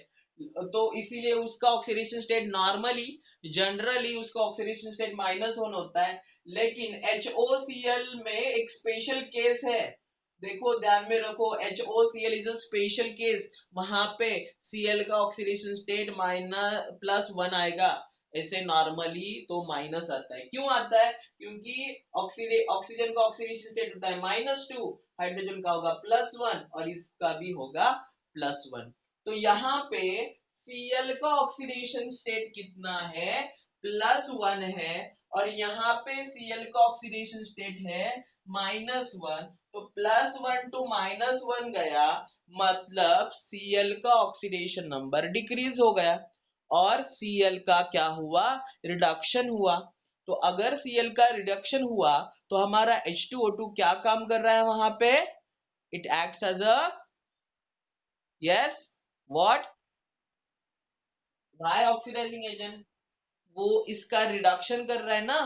तो इसीलिए उसका ऑक्सीडेशन स्टेट नॉर्मली, जनरली उसका ऑक्सीडेशन स्टेट -1 होता है। लेकिन HOCl में एक स्पेशल केस है, देखो ध्यान में रखो, HOCl is a special case, वहां पे Cl का ऑक्सीडेशन स्टेट +1 आएगा, ऐसे नॉर्मली तो माइनस आता है। क्यों आता है, क्योंकि ऑक्सीजन का ऑक्सीडेशन स्टेट होता है -2, हाइड्रोजन का होगा +1 और इसका भी होगा +1। तो यहाँ पे Cl का ऑक्सीडेशन स्टेट कितना है, +1 है, और यहाँ पे Cl का ऑक्सीडेशन स्टेट है -1। तो +1 टू -1 गया, मतलब Cl का ऑक्सीडेशन नंबर डिक्रीज हो गया और Cl का क्या हुआ, रिडक्शन हुआ। तो अगर Cl का रिडक्शन हुआ तो हमारा H2O2 क्या काम कर रहा है वहां पे? It acts as a, yes, what, dry oxidising agent. वो इसका रिडक्शन कर रहा है ना,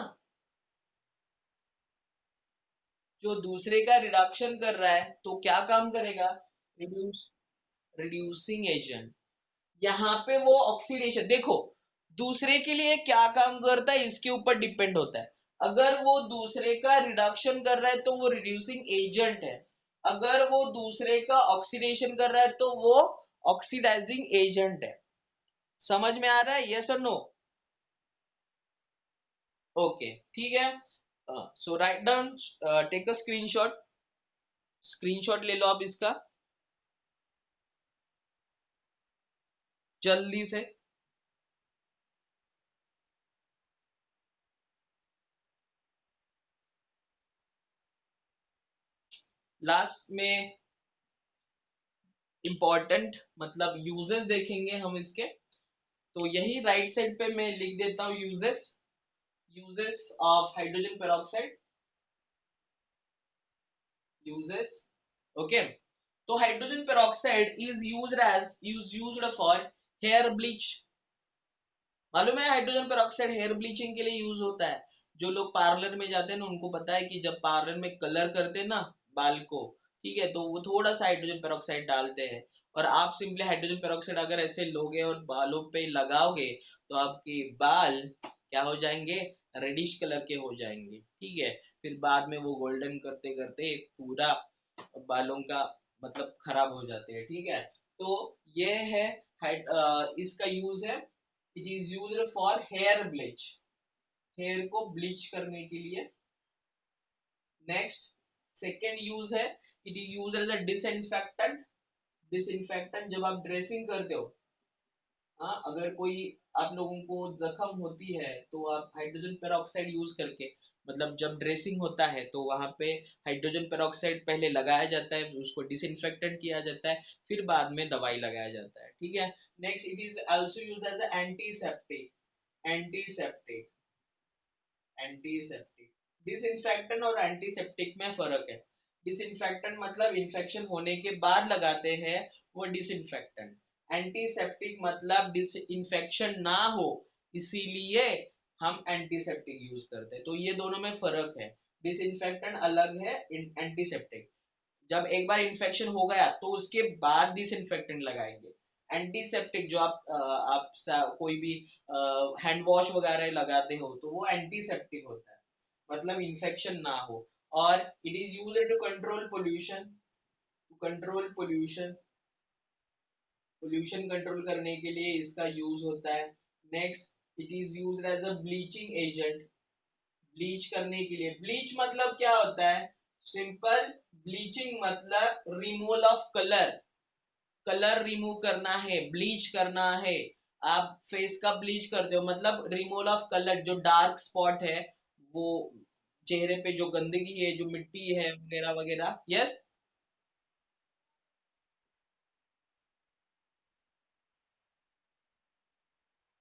जो दूसरे का रिडक्शन कर रहा है तो क्या काम करेगा? Reduce, reducing agent. यहाँ पे वो ऑक्सीडेशन, देखो दूसरे के लिए क्या काम करता है इसके ऊपर डिपेंड होता है। अगर वो दूसरे का रिडक्शन कर रहा है तो वो रिड्यूसिंग एजेंट है, अगर वो दूसरे का ऑक्सीडेशन कर रहा है तो वो ऑक्सीडाइजिंग एजेंट है। समझ में आ रहा है, यस और नो? ओके, ठीक है। So write down, take a screenshot, screenshot ले लो आप इसका जल्दी से। लास्ट में इंपॉर्टेंट मतलब यूजेस देखेंगे हम इसके, तो यही राइट साइड पे मैं लिख देता हूं uses, uses of hydrogen peroxide, uses. Okay, तो hydrogen peroxide is used for hair bleach. मालूम है हाइड्रोजन पेरोक्साइड हेयर ब्लीचिंग के लिए यूज होता है। जो लोग पार्लर में जाते हैं ना उनको पता है कि जब पार्लर में कलर करते हैं ना बाल को, ठीक है, तो वो थोड़ा सा हाइड्रोजन पेरोक्साइड डालते हैं। और आप सिंपली हाइड्रोजन पेरोक्साइड अगर ऐसे लोगे और बालों पे लगाओगे तो आपके बाल क्या हो जाएंगे? रेडिश कलर के हो जाएंगे, ठीक है। फिर बाद में वो गोल्डन करते करते पूरा बालों का मतलब खराब हो जाते हैं, ठीक है। तो ये है इसका यूज है, it is used for hair bleach, hair को ब्लीच करने के लिए। नेक्स्ट, सेकेंड यूज है, it is used as a disinfectant. Disinfectant जब आप ड्रेसिंग करते हो, हाँ, अगर कोई आप लोगों को जख्म होती है तो आप हाइड्रोजन पेरोक्साइड यूज करके, मतलब जब ड्रेसिंग होता है तो वहां पे हाइड्रोजन पेरोक्साइड पहले लगाया जाता है, उसको डिसइंफेक्टेंट किया जाता है, फिर बाद में दवाई लगाया जाता है, ठीक है। Next, it is also used as antiseptic, antiseptic, antiseptic. Disinfectant और एंटीसेप्टिक में फर्क है। डिसइंफेक्टेंट मतलब इन्फेक्शन होने के बाद लगाते हैं, वो डिसइंफेक्टेंट। एंटीसेप्टिक मतलब डिसइंफेक्शन ना हो इसीलिए हम एंटीसेप्टिक यूज करते हैं, तो ये दोनों में फर्क है। डिसइंफेक्टेंट अलग है, एंटीसेप्टिक जब एक बार इन्फेक्शन हो गया तो उसके बाद डिसइंफेक्टेंट लगाएंगे। एंटीसेप्टिक जो कोई भी हैंड वॉश वगैरह लगाते हो तो वो एंटीसेप्टिक होता है, मतलब इन्फेक्शन ना हो। और it is used to control pollution, to control pollution, pollution control करने के लिए इसका यूज होता है। Next, it is used as a bleaching agent, bleach करने के लिए। ब्लीच मतलब क्या होता है? सिंपल, ब्लीचिंग मतलब removal of colour, colour remove करना है, ब्लीच करना है। आप फेस का ब्लीच करते हो मतलब रिमूवल ऑफ कलर, जो डार्क स्पॉट है, वो चेहरे पे जो गंदगी है, जो मिट्टी है वगैरह वगैरह, यस।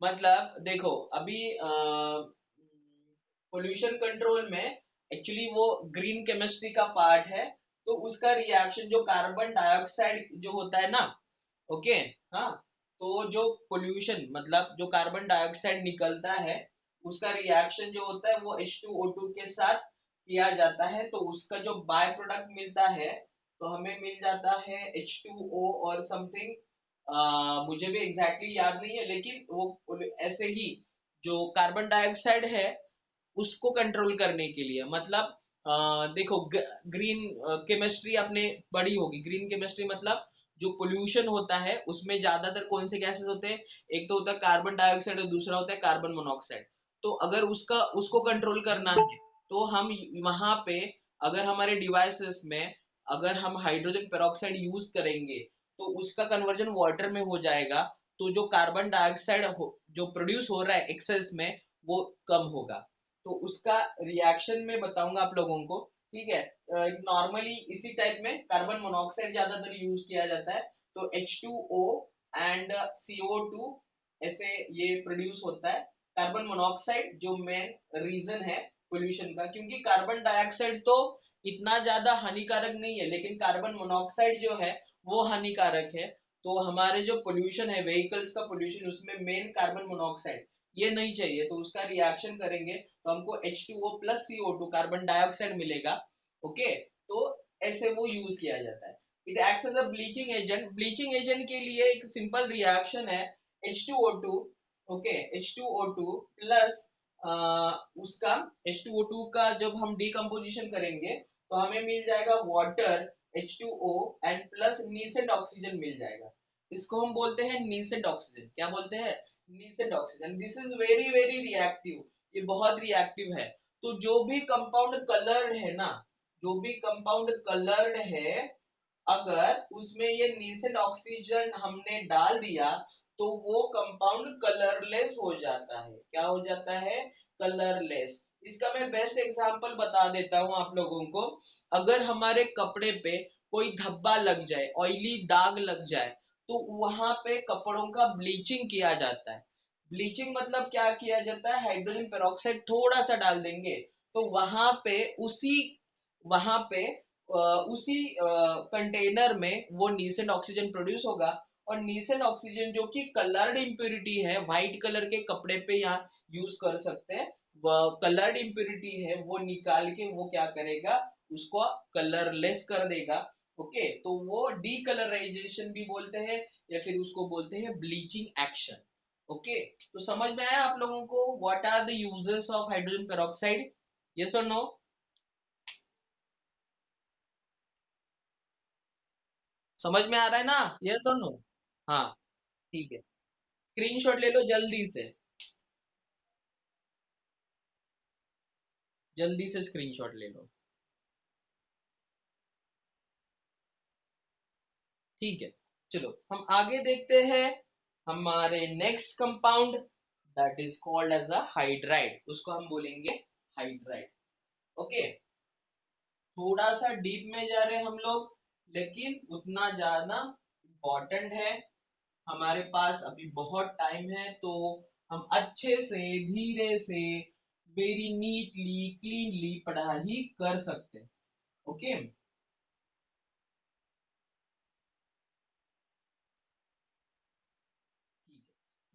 मतलब देखो अभी पोल्यूशन कंट्रोल में एक्चुअली वो ग्रीन केमिस्ट्री का पार्ट है, तो उसका रिएक्शन जो कार्बन डाइऑक्साइड जो होता है ना, ओके, हाँ, तो जो पोल्यूशन मतलब जो कार्बन डाइऑक्साइड निकलता है उसका रिएक्शन जो होता है वो H2O2 के साथ किया जाता है, तो उसका जो बाय प्रोडक्ट मिलता है तो हमें मिल जाता है H2O और समथिंग, मुझे भी एग्जैक्टली exactly याद नहीं है, लेकिन वो ऐसे ही जो कार्बन डाइऑक्साइड है उसको कंट्रोल करने के लिए, मतलब देखो ग्रीन केमिस्ट्री आपने पढ़ी होगी। ग्रीन केमिस्ट्री मतलब जो पोल्यूशन होता है उसमें ज्यादातर कौन से गैसेस होते हैं? एक तो होता है कार्बन डाइऑक्साइड और दूसरा होता है कार्बन मोनोऑक्साइड। तो अगर उसका उसको कंट्रोल करना है तो हम वहां पे अगर हमारे डिवाइसेस में अगर हम हाइड्रोजन पेरोक्साइड यूज करेंगे तो उसका कन्वर्जन वाटर में हो जाएगा, तो जो कार्बन डाइऑक्साइड जो प्रोड्यूस हो रहा है एक्सेस में वो कम होगा। तो उसका रिएक्शन में बताऊंगा आप लोगों को, ठीक है। नॉर्मली इसी टाइप में कार्बन मोनोऑक्साइड ज्यादातर यूज किया जाता है, तो H2O एंड CO2 ऐसे ये प्रोड्यूस होता है। कार्बन मोनोऑक्साइड जो मेन रीजन है पोल्यूशन का, क्योंकि कार्बन डाइऑक्साइड तो इतना ज्यादा हानिकारक नहीं है, लेकिन कार्बन मोनोऑक्साइड जो है वो हानिकारक है। तो हमारे जो पोल्यूशन है, व्हीकल्स का पोल्यूशन, उसमें मेन कार्बन मोनोऑक्साइड ये नहीं चाहिए, तो उसका रिएक्शन करेंगे तो हमको H2O plus CO2 carbon dioxide मिलेगा। ओके, तो ऐसे वो यूज किया जाता है। It acts as a bleaching agent. Bleaching agent के लिए एक सिंपल रिएक्शन है H2O2। ओके, H2O2 प्लस उसका H2O2 का जब हम डिकम्पोजिशन करेंगे तो हमें मिल जाएगा water H2O and plus nascent oxygen मिल जाएगा। इसको हम बोलते हैं नीसेंट ऑक्सीजन। क्या बोलते हैं? Nascent oxygen. This is very very reactive, ये बहुत रिएक्टिव है। तो जो भी कंपाउंड कलर्ड है ना, जो भी कंपाउंड कलर्ड है, अगर उसमें ये नीसेंट ऑक्सीजन हमने डाल दिया तो वो कंपाउंड कलरलेस हो जाता है। क्या हो जाता है? कलरलेस। इसका मैं बेस्ट एग्जांपल बता देता हूं आप लोगों को। अगर हमारे कपड़े पे कोई धब्बा लग जाए, ऑयली दाग लग जाए, तो वहां पे कपड़ों का ब्लीचिंग किया जाता है। ब्लीचिंग मतलब क्या किया जाता है? हाइड्रोजन पेरोक्साइड थोड़ा सा डाल देंगे, तो वहां पे उसी कंटेनर में वो नीसेंट ऑक्सीजन प्रोड्यूस होगा। और नीसेंट ऑक्सीजन जो कि कलर्ड इम्प्योरिटी है, व्हाइट कलर के कपड़े पे यहाँ यूज कर सकते हैं, कलर्ड इम्प्योरिटी है, वो निकाल के वो क्या करेगा? उसको कलरलेस कर देगा। ओके, तो वो डीकलराइजेशन भी बोलते हैं, या फिर उसको बोलते हैं ब्लीचिंग एक्शन। ओके, तो समझ में आया आप लोगों को what are the uses of hydrogen peroxide? Yes और नो? समझ में आ रहा है ना? यस और नो? हाँ, ठीक है। स्क्रीनशॉट ले लो जल्दी से, जल्दी से स्क्रीनशॉट ले लो। ठीक है, चलो हम आगे देखते हैं। हमारे next compound that is called as a hydride, उसको हम बोलेंगे हाइड्राइड। ओके, थोड़ा सा डीप में जा रहे हैं हम लोग, लेकिन उतना ज्यादा इम्पोर्टेंट है। हमारे पास अभी बहुत टाइम है, तो हम अच्छे से, धीरे से, वेरी नीटली, क्लीनली पढ़ाई कर सकते हैं। ओके,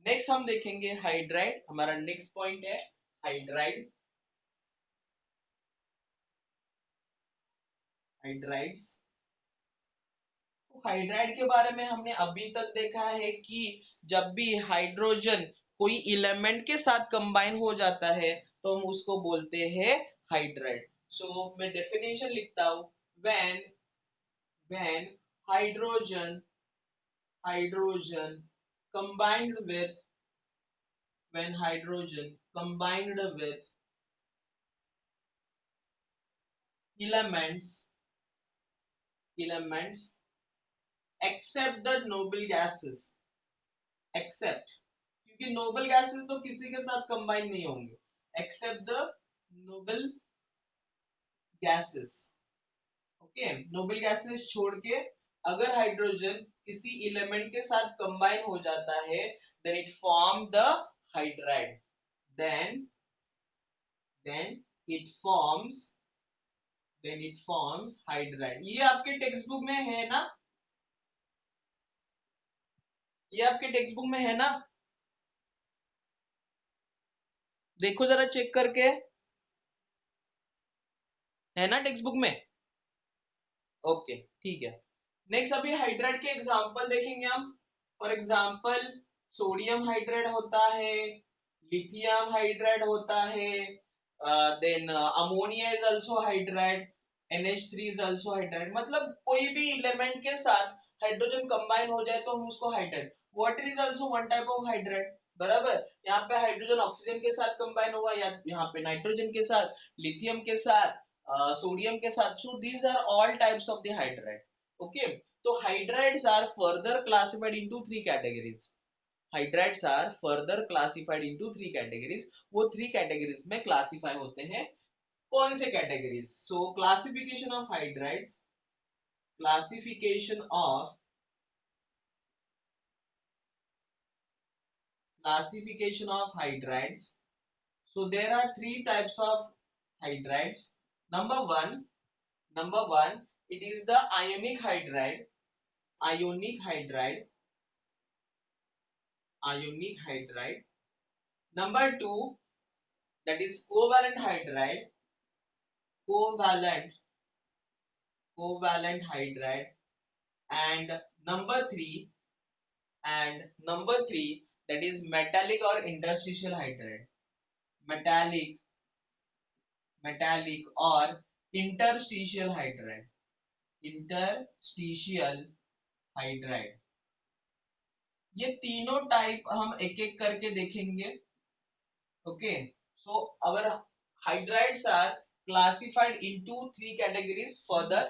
नेक्स्ट हम देखेंगे हाइड्राइड। हमारा नेक्स्ट पॉइंट है हाइड्राइड। हाइड्राइड्स, तो हाइड्राइड के बारे में हमने अभी तक देखा है कि जब भी हाइड्रोजन कोई एलिमेंट के साथ कंबाइन हो जाता है तो हम उसको बोलते हैं हाइड्राइड। सो मैं डेफिनेशन लिखता हूं। When when hydrogen hydrogen combined with when hydrogen combined with elements elements except the noble gases, except, क्योंकि नोबल गैसेस तो किसी के साथ कंबाइन नहीं होंगे, except the noble gases. Okay, noble gases छोड़ के अगर हाइड्रोजन किसी एलिमेंट के साथ कंबाइन हो जाता है, then it form the hydride. Then then it forms then it forms hydride. ये आपके टेक्स्ट बुक में है ना? ये आपके टेक्स्ट बुक में है ना? देखो जरा चेक करके, है ना टेक्स्ट बुक में? ओके, ठीक है। नेक्स्ट अभी हाइड्राइड के एग्जांपल देखेंगे हम। फॉर एग्जांपल, सोडियम हाइड्राइड होता है, लिथियम हाइड्राइड होता है, then ammonia is also hydride, NH3 is also hydride. मतलब कोई भी एलिमेंट के साथ हाइड्रोजन कंबाइन हो जाए तो हम उसको hydride. Water is also one type of hydride, बराबर। यहाँ पे हाइड्रोजन ऑक्सीजन के साथ कंबाइन हुआ, या यहाँ पे नाइट्रोजन के साथ, लिथियम के साथ, सोडियम के साथ। So these are all types of the hydride. Okay, तो hydrides are further classified into three categories. Hydrides are further classified into three categories. वो थ्री कैटेगरीज में क्लासिफाई होते हैं। कौन से categories? So classification of hydrides, classification of Classification of hydrides. So there are three types of hydrides. Number one, it is the ionic hydride. Ionic hydride. Ionic hydride. Number two, that is covalent hydride. Covalent. Covalent hydride. And number three, that is metallic or interstitial hydride. Metallic, metallic or interstitial hydride. Interstitial hydride. ये तीनों type हम एक एक करके देखेंगे. Okay, so our hydrides are classified into three categories further,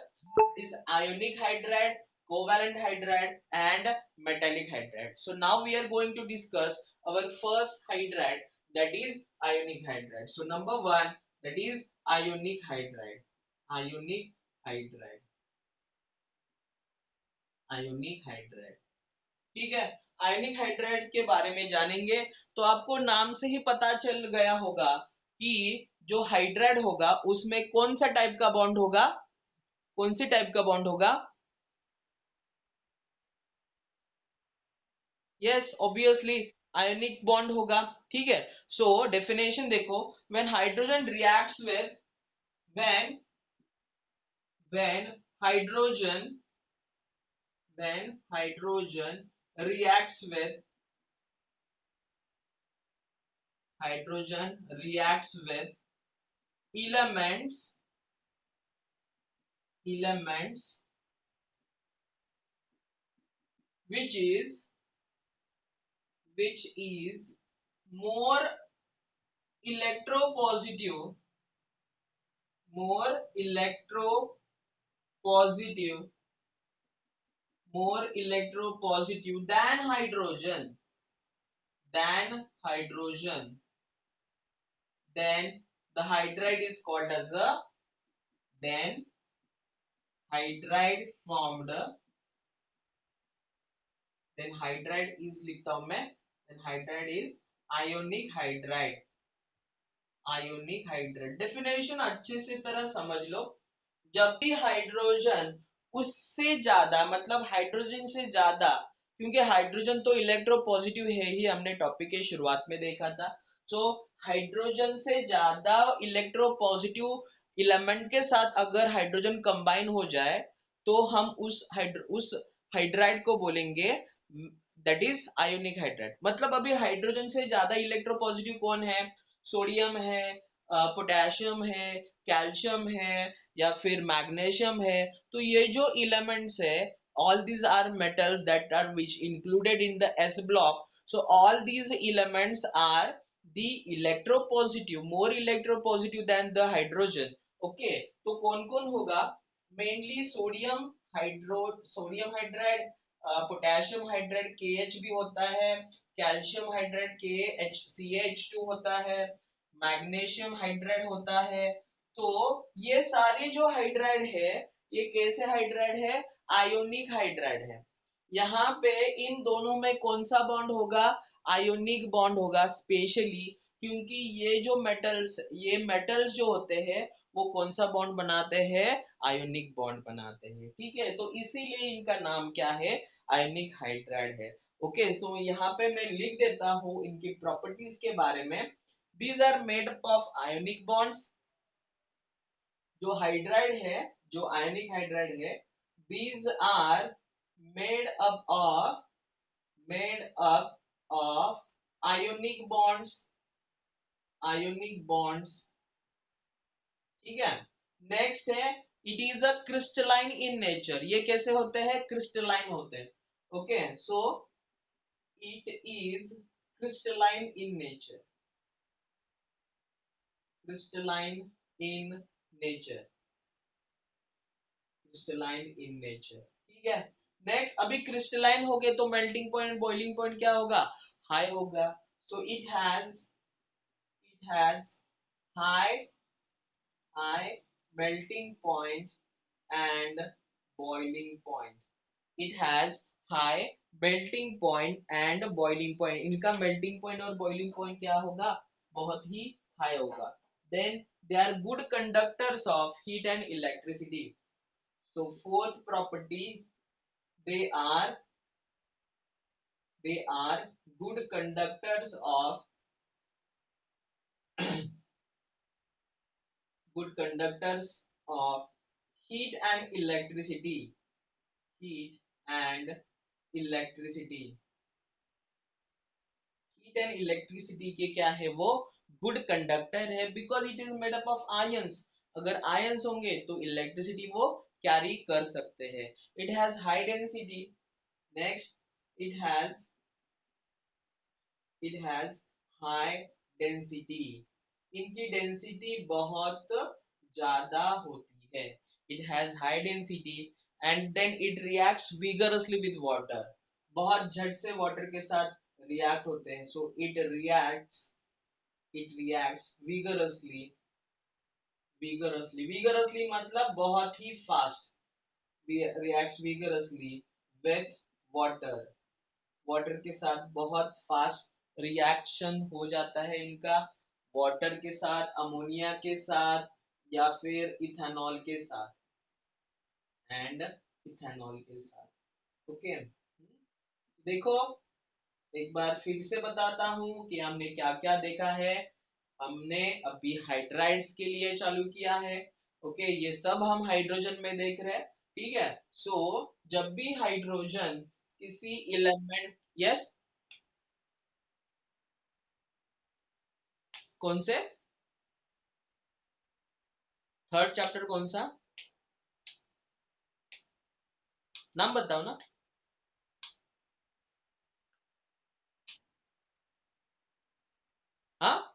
is ionic hydride, covalent hydride and metallic hydride. So now we are going to discuss our first hydride, that is ionic hydride. So number one, that is ionic hydride. Ionic hydride. Ionic hydride. ठीक है. आयनिक hydride के बारे में जानेंगे तो आपको नाम से ही पता चल गया होगा कि जो हाइड्राइड होगा उसमें कौन सा टाइप का बॉन्ड होगा. कौन सी टाइप का बॉन्ड होगा. यस, ऑब्वियसली आयनिक बॉन्ड होगा. ठीक है. सो डेफिनेशन देखो. When hydrogen reacts with when when hydrogen when hydrogen reacts with hydrogen reacts with elements elements which is more electropositive more electropositive more electropositive than hydrogen, then the hydride is called as a then hydride formed then hydride is लिखता हूं मैं then hydride is ionic hydride. Ionic hydride definition अच्छे से तरह समझ लो. जब भी hydrogen उससे ज्यादा मतलब हाइड्रोजन से ज्यादा, क्योंकि हाइड्रोजन तो इलेक्ट्रो पॉजिटिव है ही, हमने टॉपिक के शुरुआत में देखा था. सो हाइड्रोजन से ज्यादा इलेक्ट्रो पॉजिटिव इलेमेंट के साथ अगर हाइड्रोजन कंबाइन हो जाए तो हम उस हाइड्राइड को बोलेंगे दैट इज आयोनिक हाइड्राइड. मतलब अभी हाइड्रोजन से ज्यादा इलेक्ट्रो पॉजिटिव कौन है. सोडियम है, पोटेशियम है, कैल्शियम है या फिर मैग्नीशियम है. तो ये जो एलिमेंट्स है all these are metals that are which included in the s block. So all these elements are the electropositive, more electropositive than the hydrogen. Okay, तो कौन कौन होगा. Mainly sodium hydride, potassium hydride KH भी होता है, calcium hydride CH2 होता है, magnesium hydride होता है. तो ये सारे जो हाइड्राइड है ये कैसे हाइड्राइड है. आयोनिक हाइड्राइड है. यहाँ पे इन दोनों में कौन सा बॉन्ड होगा. आयोनिक बॉन्ड होगा, स्पेशली क्योंकि ये मेटल्स जो होते हैं वो कौन सा बॉन्ड बनाते हैं. आयोनिक बॉन्ड बनाते हैं. ठीक है. तो इसीलिए इनका नाम क्या है. आयोनिक हाइड्राइड है. ओके, तो यहाँ पे मैं लिख देता हूँ इनकी प्रॉपर्टीज के बारे में. These are made up of ionic bonds. जो हाइड्राइड है, जो आयनिक हाइड्राइड है, these are made up of made up of ionic bonds. ionic bonds. ठीक है. नेक्स्ट है it is a crystalline in nature. ये कैसे होते हैं. क्रिस्टलाइन होते हैं. Okay, so it is crystalline in nature. Crystalline in nature. Crystalline in nature. ठीक है. नेक्स्ट, अभी क्रिस्टलाइन हो गए तो मेल्टिंग पॉइंट बॉइलिंग पॉइंट क्या होगा. हाई होगा. So it has high melting point and boiling point. It has high melting point and boiling point, इनका मेल्टिंग पॉइंट और बॉइलिंग पॉइंट क्या होगा, बहुत ही हाई होगा। Then they are good conductors of heat and electricity. So fourth property, they are they are good conductors of good conductors of heat and electricity. Heat and electricity. Heat and electricity के क्या है वो good conductor है, because it is made up of ions. अगर ions होंगे तो electricity वो carry कर सकते हैं। It has high density. Next, it has it has high density. इनकी डेंसिटी बहुत ज्यादा होती है। It has high density and then it reacts vigorously with water. बहुत झट से वाटर के साथ रिएक्ट होते हैं। सो इट रिएक्ट्स विगरसली मतलब बहुत ही fast. Reacts vigorously with water. Water के साथ बहुत फास्ट रिएक्शन हो जाता है इनका, वाटर के साथ, अमोनिया के साथ, या फिर इथेनॉल के साथ, एंड इथेनॉल के साथ। ओके, देखो एक बार फिर से बताता हूं कि हमने क्या क्या देखा है। हमने अभी हाइड्राइड्स के लिए चालू किया है। ओके, ये सब हम हाइड्रोजन में देख रहे हैं। ठीक है, सो जब भी हाइड्रोजन किसी एलिमेंट, यस, कौन से, थर्ड चैप्टर कौन सा, नाम बताओ ना। हाँ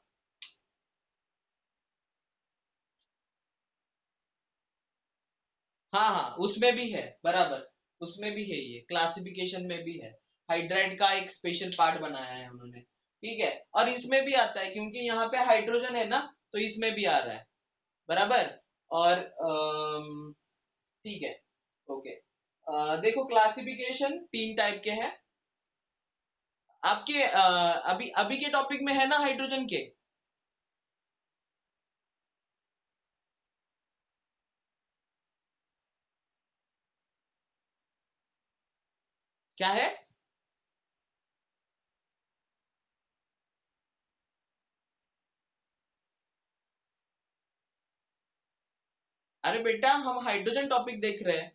हाँ हाँ, उसमें भी है बराबर, उसमें भी है, ये क्लासिफिकेशन में भी है। हाइड्राइड का एक स्पेशल पार्ट बनाया है उन्होंने। ठीक है, और इसमें भी आता है क्योंकि यहाँ पे हाइड्रोजन है ना, तो इसमें भी आ रहा है बराबर। और ठीक है, ओके। देखो क्लासिफिकेशन तीन टाइप के हैं आपके, अभी अभी के टॉपिक में है ना हाइड्रोजन के। क्या है, अरे बेटा हम हाइड्रोजन टॉपिक देख रहे हैं।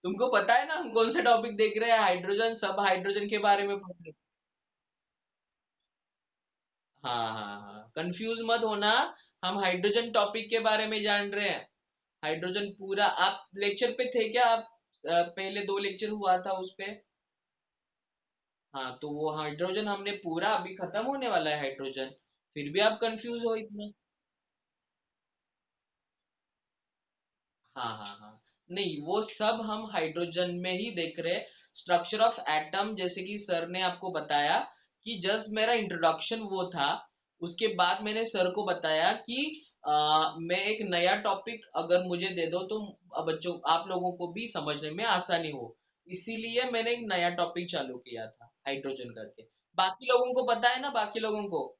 तुमको पता है ना हम कौन सा टॉपिक देख रहे हैं, हाइड्रोजन, सब हाइड्रोजन के बारे में पढ़ रहे हैं। हाँ हाँ हाँ, कंफ्यूज मत होना, हम हाइड्रोजन टॉपिक के बारे में जान रहे हैं। हाइड्रोजन पूरा, आप लेक्चर पे थे क्या आप, पहले दो लेक्चर हुआ था उस पे। हाँ, तो वो हाइड्रोजन हमने पूरा, अभी खत्म होने वाला है हाइड्रोजन, फिर भी आप कंफ्यूज हो इतना। हाँ हाँ हाँ, नहीं वो सब हम हाइड्रोजन में ही देख रहे हैं। स्ट्रक्चर ऑफ एटम जैसे कि सर ने आपको बताया, कि जस्ट मेरा इंट्रोडक्शन वो था, उसके बाद मैंने सर को बताया कि मैं एक नया टॉपिक अगर मुझे दे दो तो बच्चों आप लोगों को भी समझने में आसानी हो, इसीलिए मैंने एक नया टॉपिक चालू किया था हाइड्रोजन करके। बाकी लोगों को पता है ना, बाकी लोगों को,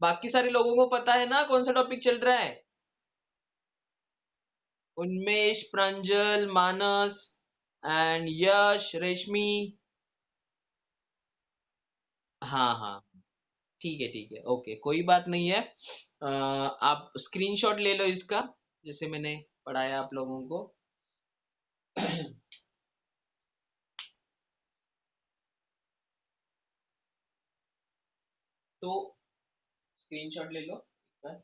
बाकी सारे लोगों को पता है ना कौन सा टॉपिक चल रहा है। उन्मेष, प्रांजल, मानस एंड यश, रेशमी। हाँ हाँ, ठीक है, ओके, कोई बात नहीं है। आप स्क्रीनशॉट ले लो इसका, जैसे मैंने पढ़ाया आप लोगों को। तो स्क्रीनशॉट ले लो एक बार।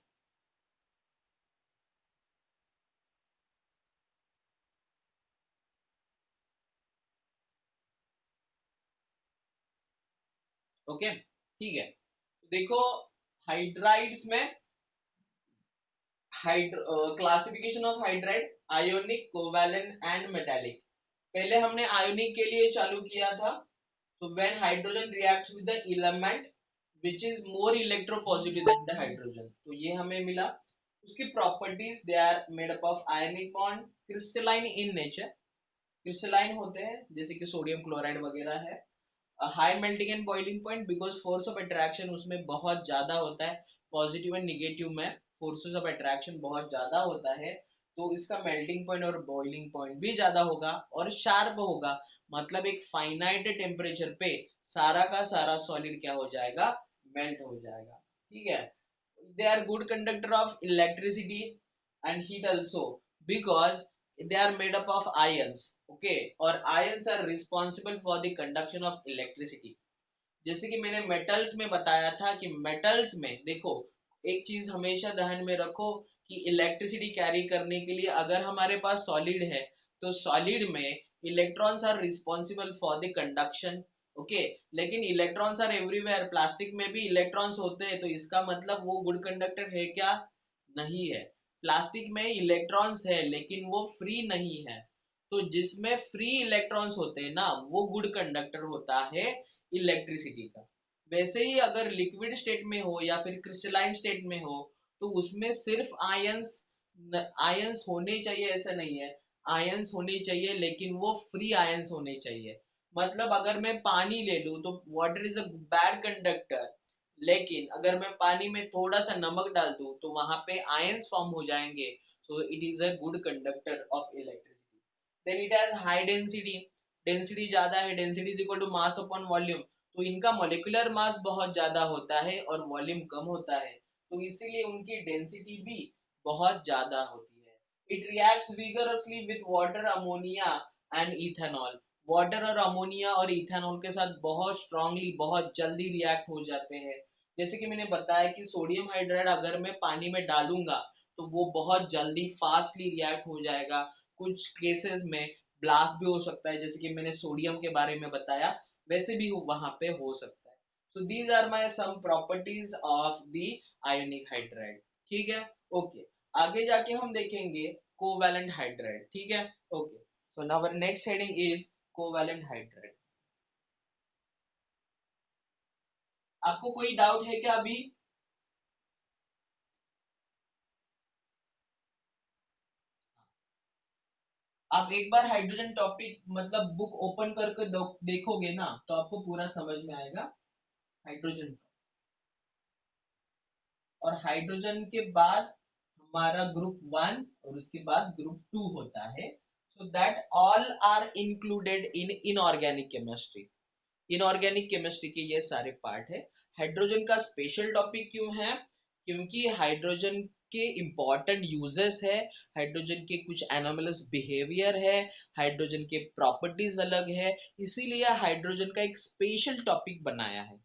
ओके, ठीक है, देखो हाइड्राइड्स में, classification of hydride, ionic, covalent and metallic. पहले हमने आयोनिक के लिए चालू किया था। So when hydrogen reacts with the element, which is more electropositive than the hydrogen. तो ये हमें मिला। उसकी properties, they are made up of ionic bond, crystalline in nature, crystalline होते हैं जैसे कि सोडियम क्लोराइड वगैरह है। High melting and boiling point because force of attraction उसमें बहुत ज्यादा होता है, पॉजिटिव एंड निगेटिव में फोर्सेस ऑफ अट्रैक्शन बहुत ज्यादा होता है, तो इसका मेल्टिंग पॉइंट और बॉइलिंग पॉइंट भी ज्यादा होगा और शार्प होगा। मतलब एक फाइनाइट टेम्परेचर पे सारा का सारा सॉलिड क्या हो जाएगा, मेल्ट हो जाएगा। ठीक है। they are good conductor of electricity and heat also because they are made up of ions, okay, or ions are responsible for the conduction of electricity। जैसे कि मैंने मेटल्स में बताया था कि मेटल्स में देखो, एक चीज हमेशा ध्यान में रखो कि इलेक्ट्रिसिटी कैरी करने के लिए अगर हमारे पास सॉलिड है तो सॉलिड में electrons are responsible for the conduction, okay. लेकिन इलेक्ट्रॉन्स आर एवरीवेयर, प्लास्टिक में भी इलेक्ट्रॉन्स होते हैं, तो इसका मतलब वो गुड कंडक्टर है क्या, नहीं है। प्लास्टिक में इलेक्ट्रॉन्स है लेकिन वो फ्री नहीं है, तो जिसमें फ्री इलेक्ट्रॉन्स होते हैं ना वो गुड कंडक्टर होता है इलेक्ट्रिसिटी का। वैसे ही अगर लिक्विड स्टेट में हो या फिर क्रिस्टलाइन स्टेट में हो तो उसमें सिर्फ आयंस, आयंस होने चाहिए ऐसा नहीं है, आयंस होने चाहिए लेकिन वो फ्री आयंस होने चाहिए। मतलब अगर मैं पानी ले लूं तो water is a bad conductor, लेकिन अगर मैं पानी में थोड़ा सा नमक डाल दूं तो वहां पे आयंस फॉर्म हो जाएंगे, so it is a good conductor of electricity. Then it has high density, density ज्यादा है, density is equal to mass upon volume, तो इनका मॉलिक्यूलर मास बहुत ज्यादा होता है और वॉल्यूम कम होता है, तो इसीलिए उनकी डेंसिटी भी बहुत ज्यादा होती है। It reacts vigorously with water, ammonia and ethanol, water और अमोनिया और इथेनॉल के साथ बहुत स्ट्रांगली बहुत जल्दी रिएक्ट हो जाते हैं। जैसे कि मैंने बताया कि सोडियम हाइड्राइड अगर मैं पानी में डालूंगा तो वो बहुत जल्दी फास्टली रिएक्ट हो जाएगा। कुछ केसेस में ब्लास्ट भी हो सकता है, जैसे कि मैंने सोडियम के बारे में बताया वैसे भी वहां पे हो सकता है। So these are my some properties of the ionic hydride. ठीक है, ओके। आगे जाके हम देखेंगे कोवैलेंट हाइड्राइड। ठीक है, okay. So now our next heading is covalent hydride. आपको कोई डाउट है क्या अभी? आप एक बार हाइड्रोजन टॉपिक मतलब बुक ओपन करके देखोगे ना तो आपको पूरा समझ में आएगा हाइड्रोजन। और हाइड्रोजन के बाद हमारा ग्रुप वन और उसके बाद ग्रुप टू होता है। So that all are included in inorganic chemistry. Inorganic chemistry के ये सारे पार्ट है। हाइड्रोजन का स्पेशल टॉपिक क्यों है? क्योंकि हाइड्रोजन के इंपॉर्टेंट यूजेस है, हाइड्रोजन के कुछ एनोमलस बिहेवियर है, हाइड्रोजन के प्रॉपर्टीज अलग है, इसीलिए हाइड्रोजन का एक स्पेशल टॉपिक बनाया है।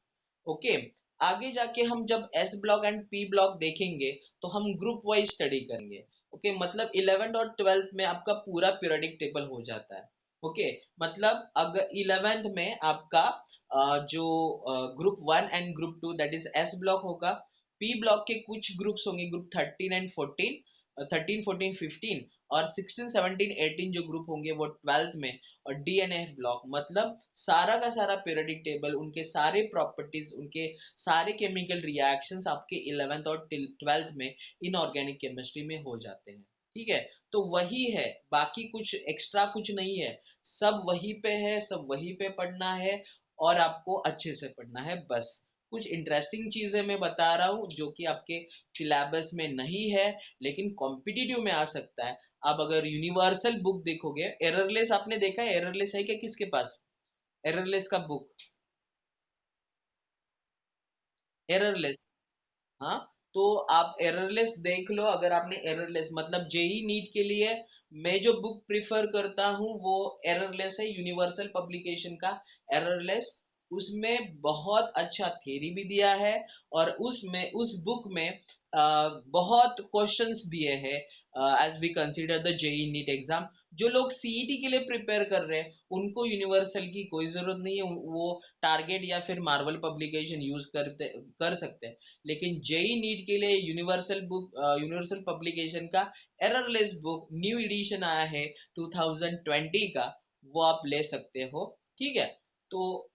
ओके। आगे जाके हम जब S block and P block देखेंगे तो हम ग्रुप वाइज स्टडी करेंगे। ओके, मतलब 11th और 12th में आपका पूरा पीरियोडिक टेबल हो जाता है। ओके, मतलब अगर 11th में आपका जो group one and group two that is S block होगा, पी ब्लॉक के कुछ ग्रुप्स होंगे, ग्रुप 13 एंड 14, 13 14 15, और 16 17 18 जो ग्रुप होंगे वो 12th में। और डीएनएफ ब्लॉक मतलब सारा का सारा पीरियोडिक टेबल, उनके सारे प्रॉपर्टीज, उनके सारे केमिकल रिएक्शंस आपके 11th और 12th में इनऑर्गेनिक केमिस्ट्री में हो जाते हैं। ठीक है, तो वही है, बाकी कुछ एक्स्ट्रा कुछ नहीं है, सब वही पे है, सब वही पे पढ़ना है और आपको अच्छे से पढ़ना है बस। कुछ इंटरेस्टिंग चीजें मैं बता रहा हूँ जो कि आपके सिलेबस में नहीं है लेकिन कॉम्पिटिटिव में आ सकता है। आप अगर यूनिवर्सल बुक देखोगे, एररलेस आपने देखा है, एररलेस है क्या किसके पास, एररलेस का बुक, एररलेस? हाँ, तो आप एररलेस देख लो। अगर आपने एररलेस मतलब जेई नीट के लिए मैं जो बुक प्रिफर करता हूँ वो एररलेस है, यूनिवर्सल पब्लिकेशन का एररलेस। उसमें बहुत अच्छा थ्योरी भी दिया है और उसमें उस बुक में बहुत क्वेश्चंस दिए हैं as we consider the JEE NEET exam. जो लोग सीईटी के लिए प्रिपेयर कर रहे हैं उनको यूनिवर्सल की कोई जरूरत नहीं है, वो टारगेट या फिर मार्वल पब्लिकेशन यूज कर सकते हैं। लेकिन जेई नीट के लिए यूनिवर्सल बुक, यूनिवर्सल पब्लिकेशन का एररलेस बुक न्यू एडिशन आया है 2020 का, वो आप ले सकते हो। ठीक है, तो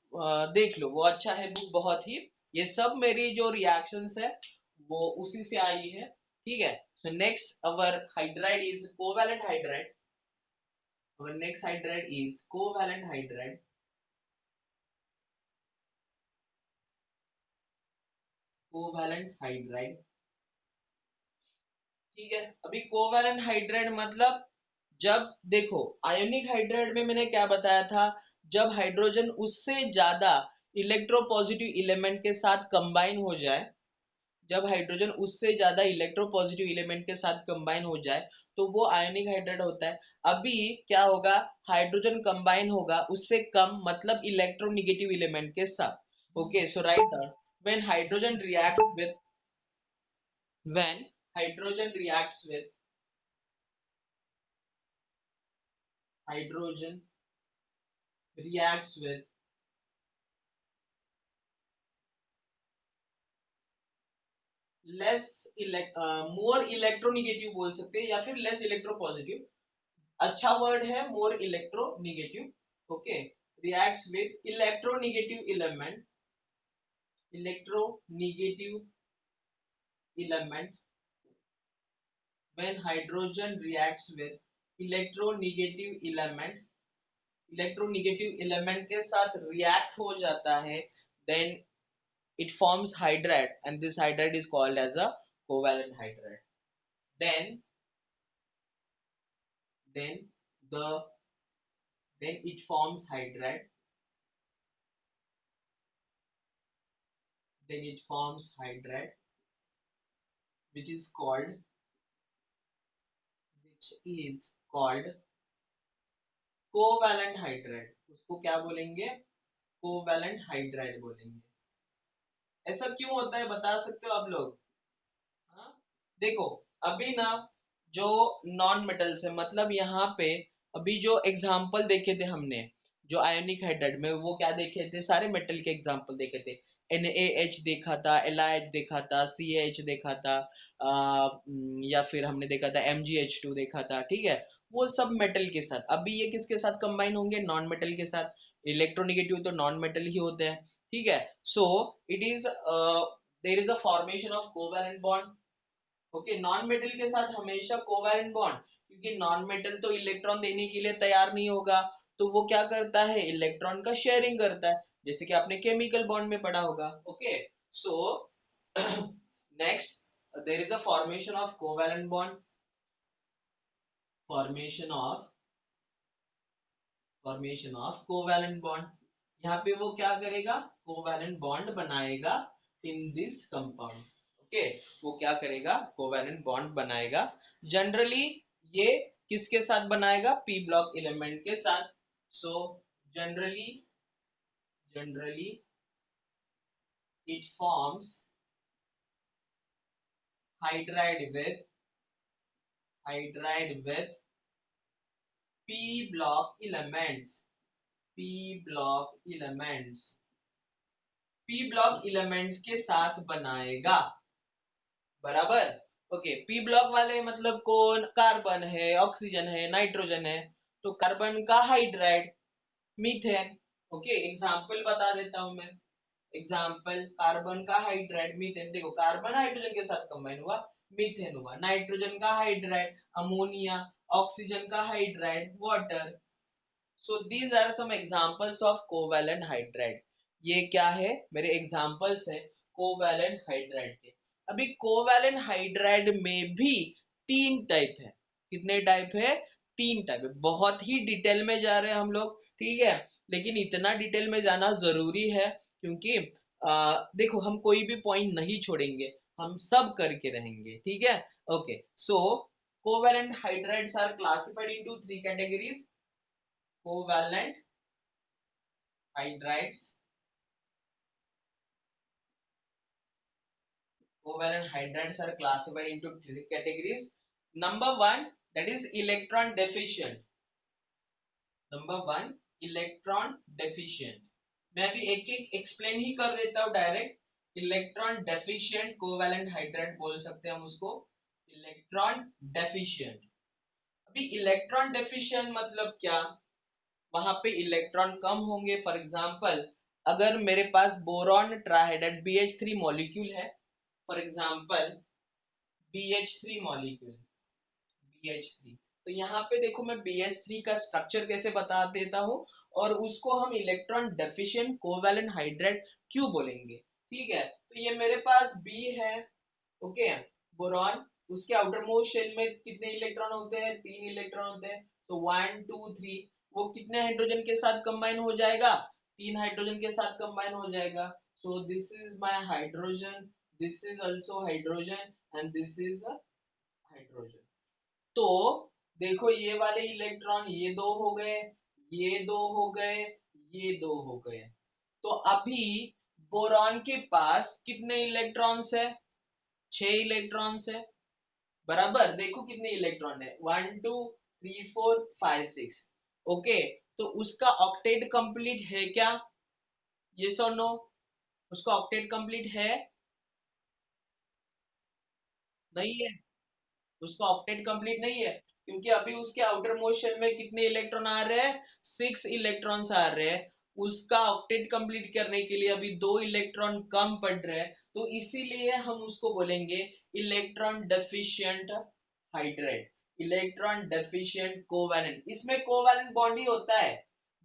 देख लो, वो अच्छा है बुक बहुत ही। ये सब मेरी जो रिएक्शंस है वो उसी से आई है, ठीक है। so next our hydride is covalent hydride. Our next hydride is covalent hydride. Covalent hydride, ठीक है। अभी कोवैलेंट हाइड्राइड मतलब जब देखो आयोनिक हाइड्राइड में मैंने क्या बताया था, जब हाइड्रोजन उससे ज्यादा इलेक्ट्रोपॉजिटिव एलिमेंट के साथ कंबाइन हो जाए, जब हाइड्रोजन उससे ज्यादा इलेक्ट्रोपॉजिटिव एलिमेंट के साथ कंबाइन हो जाए तो वो आयोनिक हाइड्राइड होता है। अभी क्या होगा, हाइड्रोजन कंबाइन होगा उससे कम मतलब इलेक्ट्रोनेगेटिव एलिमेंट के साथ। Okay so right when hydrogen reacts with when hydrogen reacts with hydrogen reacts with more electronegative बोल सकते हैं या फिर लेस इलेक्ट्रोपॉजिटिव, अच्छा वर्ड है more electronegative. Okay, reacts with electronegative element, electronegative element when hydrogen reacts with electronegative element, electronegative element के साथ react हो जाता है, then it forms hydride and this hydride is called as a covalent hydride. Then the then it forms hydride, then it forms hydride which is called covalent hydride. उसको क्या बोलेंगे, covalent hydride बोलेंगे। ऐसा क्यों होता है बता सकते हो आप लोग? हाँ? देखो अभी ना जो नॉन मेटल्स है मतलब यहाँ पे अभी जो एग्जाम्पल देखे थे हमने, जो आयोनिक हाइड्राइड में वो क्या देखे थे, सारे मेटल के एग्जाम्पल देखे थे। NaH देखा था, LiH देखा था, CH देखा था, या फिर हमने देखा था MgH2 देखा था, ठीक है। वो सब मेटल के साथ, अभी ये किसके साथ कंबाइन होंगे, नॉन मेटल के साथ। इलेक्ट्रोनिगेटिव तो नॉन मेटल ही होते हैं, ठीक है। So it is there is a formation of covalent bond. Okay, non metal के साथ हमेशा कोवैलेंट बॉन्ड, क्योंकि नॉन मेटल तो इलेक्ट्रॉन देने के लिए तैयार नहीं होगा, तो वो क्या करता है, इलेक्ट्रॉन का शेयरिंग करता है, जैसे कि आपने केमिकल बॉन्ड में पढ़ा होगा। Okay so next there is a formation of covalent bond, formation of formation of covalent bond. यहाँ पे वो क्या करेगा, कोवैलेंट बॉन्ड बनाएगा इन दिस कंपाउंड। ओके, वो क्या करेगा, कोवैलेंट बॉन्ड बनाएगा। जनरली ये किसके साथ बनाएगा, पी ब्लॉक एलिमेंट के साथ। So generally generally it forms hydride with hydride with p block elements, p block elements, p block elements के साथ बनाएगा, बराबर। ओके, पी ब्लॉक वाले मतलब कौन, कार्बन है, ऑक्सीजन है, नाइट्रोजन है, तो कार्बन का हाइड्राइड मीथेन। ओके, एग्जांपल बता देता हूं मैं, एग्जांपल कार्बन का हाइड्राइड मीथेन, देखो कार्बन हाइड्रोजन के साथ कंबाइन हुआ, मीथेन हुआ, नाइट्रोजन का हाइड्राइड अमोनिया, ऑक्सीजन का hydride water. So these are some examples of covalent hydride. ये क्या है, मेरे एग्जांपल्स है कोवैलेंट हाइड्राइड के। अभी कोवैलेंट हाइड्राइड में भी तीन टाइप है, कितने टाइप है, तीन टाइप है। बहुत ही डिटेल में जा रहे हैं हम लोग, ठीक है, लेकिन इतना डिटेल में जाना जरूरी है क्योंकि देखो हम कोई भी पॉइंट नहीं छोड़ेंगे, हम सब करके रहेंगे, ठीक है। Okay so covalent hydrides are classified into three categories. Covalent hydrides covalent hydrides are classified into three categories. Number one, that is electron deficient. Number one, electron deficient. मैं अभी एक एक एक्सप्लेन ही कर देता हूँ direct. Electron deficient covalent hydride बोल सकते हैं हम उसको, इलेक्ट्रॉन डेफिशिएंट। अभी इलेक्ट्रॉन डेफिशिएंट मतलब क्या, वहां पे इलेक्ट्रॉन कम होंगे, फॉर एग्जांपल अगर मेरे पास बोरॉन ट्राइहाइड्राइड BH3 मॉलिक्यूल है, for example BH3 molecule, BH3, तो यहाँ पे देखो मैं BH3 का स्ट्रक्चर कैसे बता देता हूँ, और उसको हम इलेक्ट्रॉन डेफिशिएंट कोवैलेंट हाइड्राइड क्यों बोलेंगे। ठीक है, तो ये मेरे पास B है, ओके, बोरॉन, उसके आउटर मोस्ट शेल में कितने इलेक्ट्रॉन होते हैं, 3 इलेक्ट्रॉन होते हैं, तो 1 2 3, वो कितने हाइड्रोजन के साथ कंबाइन हो जाएगा, 3 हाइड्रोजन के साथ कंबाइन हो जाएगा। So this is my hydrogen, this is also hydrogen, and this is hydrogen. तो देखो ये वाले इलेक्ट्रॉन ये दो हो गए, ये दो हो गए, ये दो हो गए। तो अभी बोरॉन के पास कितने इलेक्ट्रॉन्स है, 6 इलेक्ट्रॉन्स है, बराबर। देखो कितने इलेक्ट्रॉन है, 1 2 3 4 5 6, ओके। तो उसका ऑक्टेट कंप्लीट है क्या, यस और नो, उसका ऑक्टेट कंप्लीट है, नहीं है, उसका ऑक्टेट कंप्लीट नहीं है, क्योंकि अभी उसके आउटर मोशन में कितने इलेक्ट्रॉन आ रहे हैं, 6 इलेक्ट्रॉन्स आ रहे हैं। उसका ऑक्टेट कंप्लीट करने के लिए अभी 2 इलेक्ट्रॉन कम पड़ रहे हैं, तो इसीलिए हम उसको बोलेंगे electron deficient hydride, electron deficient covalent. इसमें कोवैलेंट बॉन्ड ही होता है,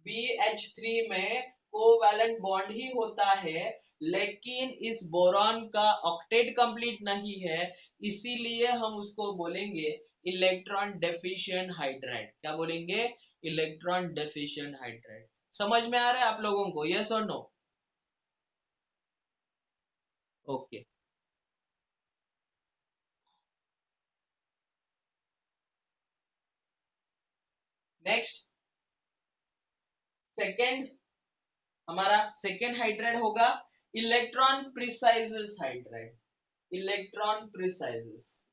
BH3 में कोवैलेंट बॉन्ड ही होता है, लेकिन इस बोरॉन का ऑक्टेट कंप्लीट नहीं है, इसीलिए हम उसको बोलेंगे इलेक्ट्रॉन डेफिशिएंट हाइड्राइड। क्या बोलेंगे, इलेक्ट्रॉन डेफिशिएंट हाइड्राइड। समझ में आ रहा है आप लोगों को, यस और नो, ओके। नेक्स्ट, सेकंड, हमारा सेकंड हाइड्राइड होगा electron precises hydride, electron precises.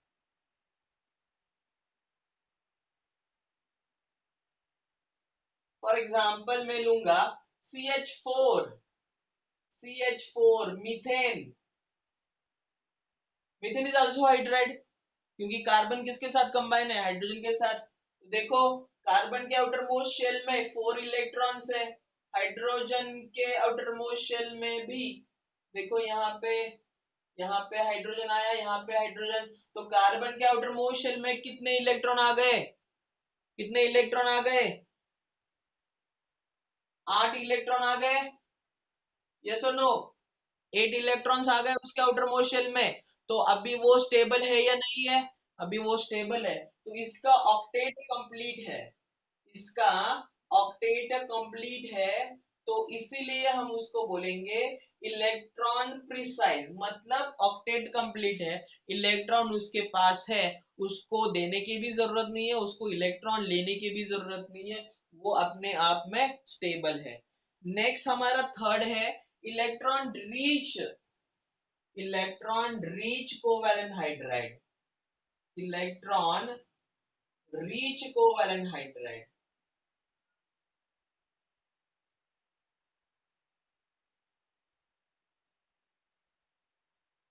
For example मैं लूंगा CH4, CH4 methane, methane is also hydride, क्योंकि कार्बन किसके साथ कंबाइन है, हाइड्रोजन के साथ। तो देखो कार्बन के आउटर मोस्ट शेल में 4 इलेक्ट्रॉन्स है, हाइड्रोजन के आउटर मोस्ट शेल में भी देखो यहाँ पे हाइड्रोजन आया, यहाँ पे हाइड्रोजन, तो कार्बन के आउटर मोस्ट शेल में कितने इलेक्ट्रॉन आ गए, कितने इलेक्ट्रॉन आ गए, 8 इलेक्ट्रॉन आ गए, यस और नो, 8 इलेक्ट्रॉन्स आ गए उसके आउटर मोस्ट शेल में। तो अभी वो स्टेबल है या नहीं है, अभी वो स्टेबल है, तो इसका ऑक्टेट कंप्लीट है, इसका ऑक्टेट कंप्लीट है, तो इसीलिए हम उसको बोलेंगे इलेक्ट्रॉन प्रिसाइज, मतलब ऑक्टेट कंप्लीट है, इलेक्ट्रॉन उसके पास है, उसको देने की भी जरूरत नहीं है, उसको इलेक्ट्रॉन लेने की भी जरूरत नहीं है, वो अपने आप में स्टेबल है। नेक्स्ट हमारा थर्ड है electron reach, electron reach covalent hydride, electron reach covalent hydride.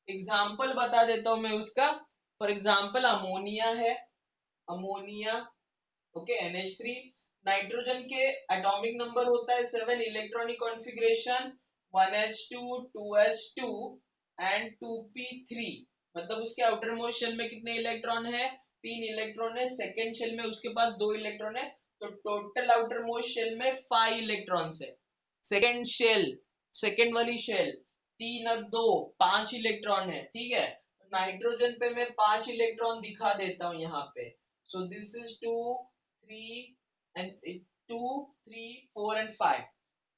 Example बता देता हूं मैं उसका, फॉर एग्जाम्पल अमोनिया है, अमोनिया, ओके, NH3, नाइट्रोजन के एटॉमिक नंबर होता है 7, electronic configuration 1s2 2s2 and 2p3, मतलब उसके आउटर मोस्ट शेल में कितने इलेक्ट्रॉन है, 3 इलेक्ट्रॉन है, सेकेंड शेल में उसके पास 2 इलेक्ट्रॉन है, तो टोटल आउटर मोस्ट शेल में 5 इलेक्ट्रॉन्स है। सेकेंड शेल, सेकेंड वाली शेल, 3 और 2 5 इलेक्ट्रॉन है, ठीक है। नाइट्रोजन पे मैं 5 इलेक्ट्रॉन दिखा देता हूं यहाँ पे, so this is 2 3 and 2 3 4 and 5।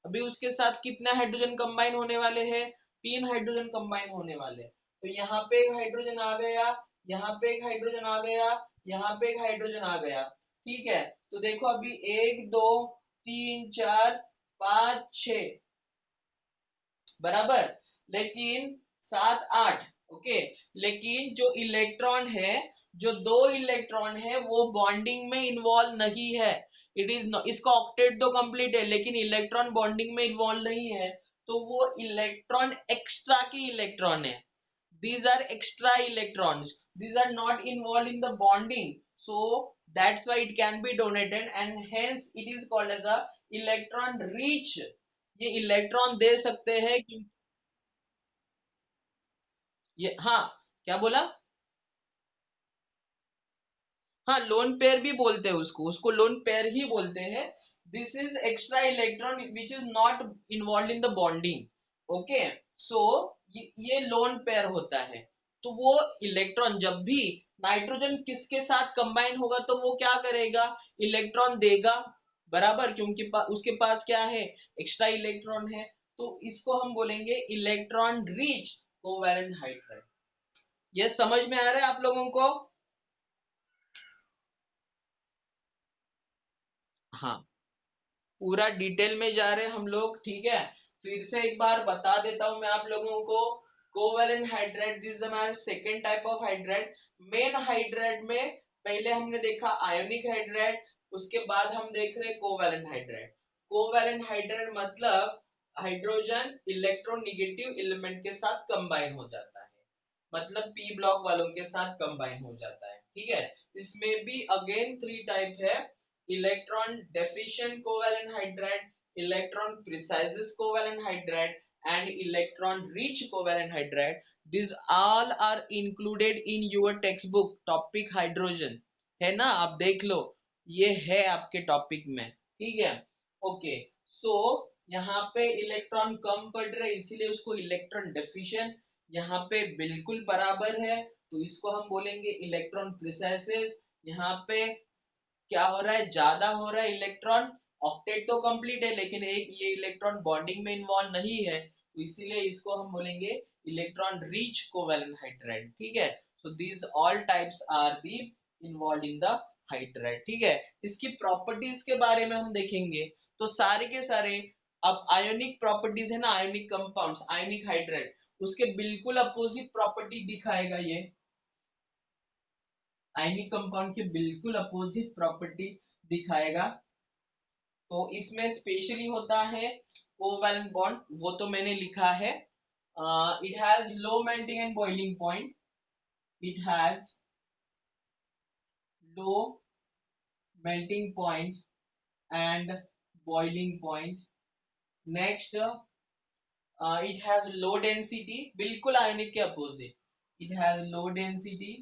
अभी उसके साथ कितने हाइड्रोजन कंबाइन होने वाले हैं, 3 हाइड्रोजन कंबाइन होने वाले, तो यहाँ पे एक हाइड्रोजन आ गया, यहाँ पे एक हाइड्रोजन आ गया, यहाँ पे एक हाइड्रोजन आ गया, ठीक है। तो देखो अभी 1 2 3 4 5 6, बराबर, लेकिन 7 8, ओके, लेकिन जो इलेक्ट्रॉन है, जो 2 इलेक्ट्रॉन है वो बॉन्डिंग में इन्वॉल्व नहीं है, इट इज इसका ऑक्टेट तो कंप्लीट है लेकिन इलेक्ट्रॉन बॉन्डिंग में इन्वॉल्व नहीं है, तो वो इलेक्ट्रॉन एक्स्ट्रा की इलेक्ट्रॉन है, these are extra electrons, these are not involved in the bonding, so that's why it can be donated, and hence it is called as a electron rich, ये electron दे सकते हैं कि ये, हाँ, क्या बोला? हाँ, लोन पेयर भी बोलते हैं उसको, लोन पेयर ही बोलते हैं। This is extra electron which is not involve in the bonding. Okay, so ये लोन पेयर होता है। तो वो इलेक्ट्रॉन जब भी नाइट्रोजन किसके साथ कंबाइन होगा तो वो क्या करेगा, इलेक्ट्रॉन देगा, बराबर, क्योंकि उसके पास क्या है, एक्स्ट्रा इलेक्ट्रॉन है। तो इसको हम बोलेंगे इलेक्ट्रॉन रिच कोवैलेंट हाइड्राइड। ये समझ में आ रहा है आप लोगों को? हाँ, पूरा डिटेल में जा रहे हैं हम लोग, ठीक है। फिर से एक बार बता देता हूं मैं आप लोगों को। कोवेलेंट हाइड्राइड, दिस इज हमारा second type of hydride. Main hydride में पहले हमने देखा आयोनिक हाइड्राइड, उसके बाद हम देख रहे हैं कोवेलेंट हाइड्राइड। कोवेलेंट हाइड्राइड मतलब हाइड्रोजन इलेक्ट्रोनिगेटिव एलिमेंट के साथ कंबाइन हो जाता है, मतलब पी ब्लॉक वालों के साथ कंबाइन हो जाता है, ठीक है। इसमें भी अगेन थ्री टाइप है: electron deficient covalent hydride, electron precise covalent hydride, and electron rich covalent hydride. These all are included in your textbook topic hydrogen, है ना, आप देख लो, ये है आपके टॉपिक में, ठीक है। ओके, सो यहाँ पे इलेक्ट्रॉन कम पड़ रहे इसीलिए उसको इलेक्ट्रॉन डेफिशिएंट, यहाँ पे बिल्कुल बराबर है तो इसको हम बोलेंगे इलेक्ट्रॉन प्रिसाइसेस। यहाँ पे क्या हो रहा है, ज्यादा हो रहा है इलेक्ट्रॉन, ऑक्टेट तो कंप्लीट है लेकिन एक ये इलेक्ट्रॉन बॉन्डिंग में इन्वॉल्व नहीं है तो इसीलिए इसको हम बोलेंगे इलेक्ट्रॉन रिच कोवैलेंट हाइड्राइड, ठीक है। So these all types are the involve in the hydride, ठीक है। इसकी प्रॉपर्टीज के बारे में हम देखेंगे तो सारे के सारे, अब आयोनिक प्रॉपर्टीज है ना, आयोनिक कंपाउंड्स, आयोनिक हाइड्राइड, उसके बिल्कुल अपोजिट प्रॉपर्टी दिखाएगा ये, आयनिक कंपाउंड के बिल्कुल अपोजिट प्रॉपर्टी दिखाएगा। तो इसमें स्पेशली होता है कोवैलेंट बॉन्ड, वो तो मैंने लिखा है। It has low melting and boiling point, it has low melting point and boiling point. Next, it has low density, बिल्कुल आयनिक के opposite, it has low density,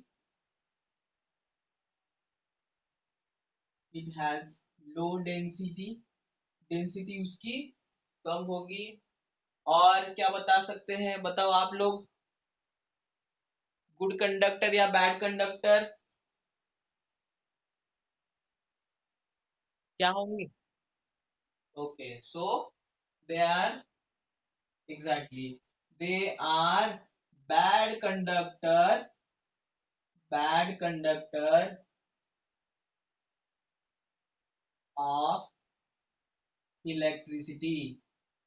it has low density, density उसकी कम होगी। और क्या बता सकते हैं, बताओ आप लोग, गुड कंडक्टर या बैड कंडक्टर क्या होंगे? Okay, so they are, exactly, they are bad conductor, bad conductor of electricity,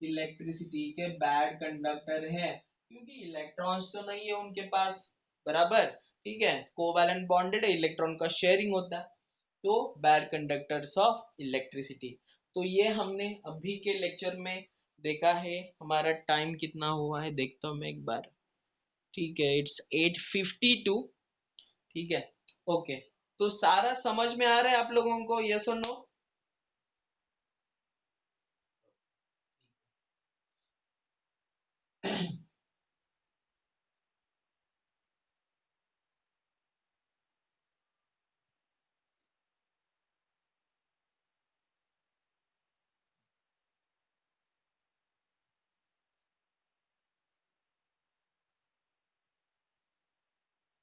electricity के बैड कंडक्टर है क्योंकि इलेक्ट्रॉन्स तो नहीं है उनके पास, बराबर, ठीक है, कोवैलेंट बॉन्डेड है, इलेक्ट्रॉन का शेयरिंग होता है, तो बैड कंडक्टर्स ऑफ इलेक्ट्रिसिटी। तो ये हमने अभी के लेक्चर में देखा है। हमारा टाइम कितना हुआ है देखता हूँ मैं एक बार, ठीक है, इट्स 8:52, ठीक है। ओके, तो सारा समझ में आ रहा है आप लोगों को, यस और नो?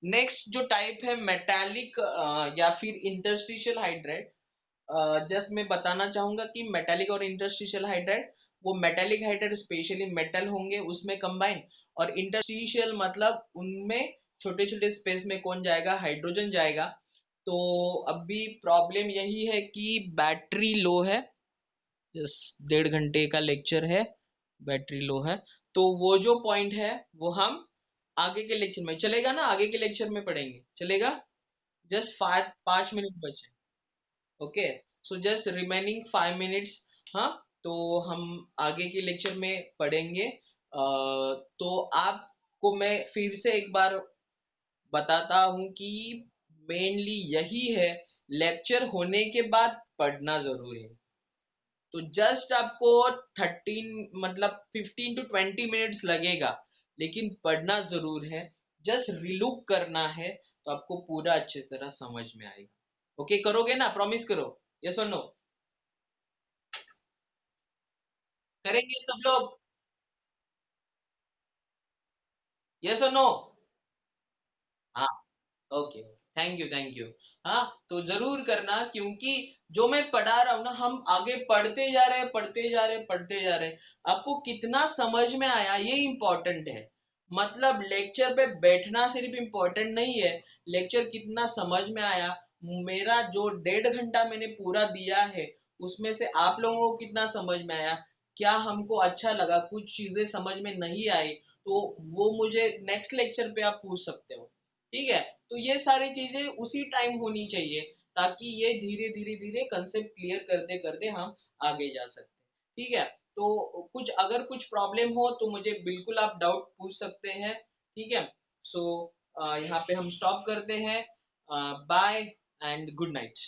नेक्स्ट जो टाइप है मेटालिक या फिर इंटरस्टिशियल हाइड्राइड, जस्ट मैं बताना चाहूंगा कि मेटालिक और इंटरस्टिशियल हाइड्राइड, वो मेटालिक हाइड्राइड स्पेशली मेटल होंगे उसमें कंबाइन, और इंटरस्टिशियल मतलब उनमें छोटे छोटे स्पेस में कौन जाएगा, हाइड्रोजन जाएगा। तो अभी प्रॉब्लम यही है कि बैटरी लो है, जस 1.5 घंटे का लेक्चर है, बैटरी लो है, तो वो जो पॉइंट है वो हम आगे के लेक्चर में, चलेगा ना, आगे के लेक्चर में पढ़ेंगे, चलेगा। जस्ट 5 मिनट बचे, okay, so just remaining 5 minutes, हाँ, तो हम आगे के लेक्चर में पढ़ेंगे। तो आपको मैं फिर से एक बार बताता हूं कि मेनली यही है, लेक्चर होने के बाद पढ़ना जरूरी है। तो जस्ट आपको 13 मतलब 15 to 20 मिनट्स लगेगा, लेकिन पढ़ना जरूर है, जस्ट रिलुक करना है, तो आपको पूरा अच्छी तरह समझ में आएगा। ओके, करोगे ना? प्रॉमिस करो, यस और नो? करेंगे सब लोग? यस और नो? हाँ, okay, thank you, thank you. हाँ, तो जरूर करना, क्योंकि जो मैं पढ़ा रहा हूँ ना, हम आगे पढ़ते जा रहे हैं, पढ़ते जा रहे हैं, पढ़ते जा रहे हैं। आपको कितना समझ में आया ये इम्पोर्टेंट है। मतलब लेक्चर पे बैठना सिर्फ इम्पोर्टेंट नहीं है, लेक्चर कितना समझ में आया। मेरा जो 1.5 घंटा मैंने पूरा दिया है, उसमें से आप लोगों को कितना समझ में आया, क्या हमको अच्छा लगा, कुछ चीजें समझ में नहीं आई, तो वो मुझे नेक्स्ट लेक्चर पे आप पूछ सकते हो। ठीक है? तो ये सारी चीजें उसी टाइम होनी चाहिए, ताकि ये धीरे धीरे धीरे कंसेप्ट क्लियर करते करते हम आगे जा सकते। ठीक है? तो कुछ अगर कुछ प्रॉब्लम हो तो मुझे बिल्कुल आप डाउट पूछ सकते हैं। ठीक है? सो यहाँ पे हम स्टॉप करते हैं। Bye and good night.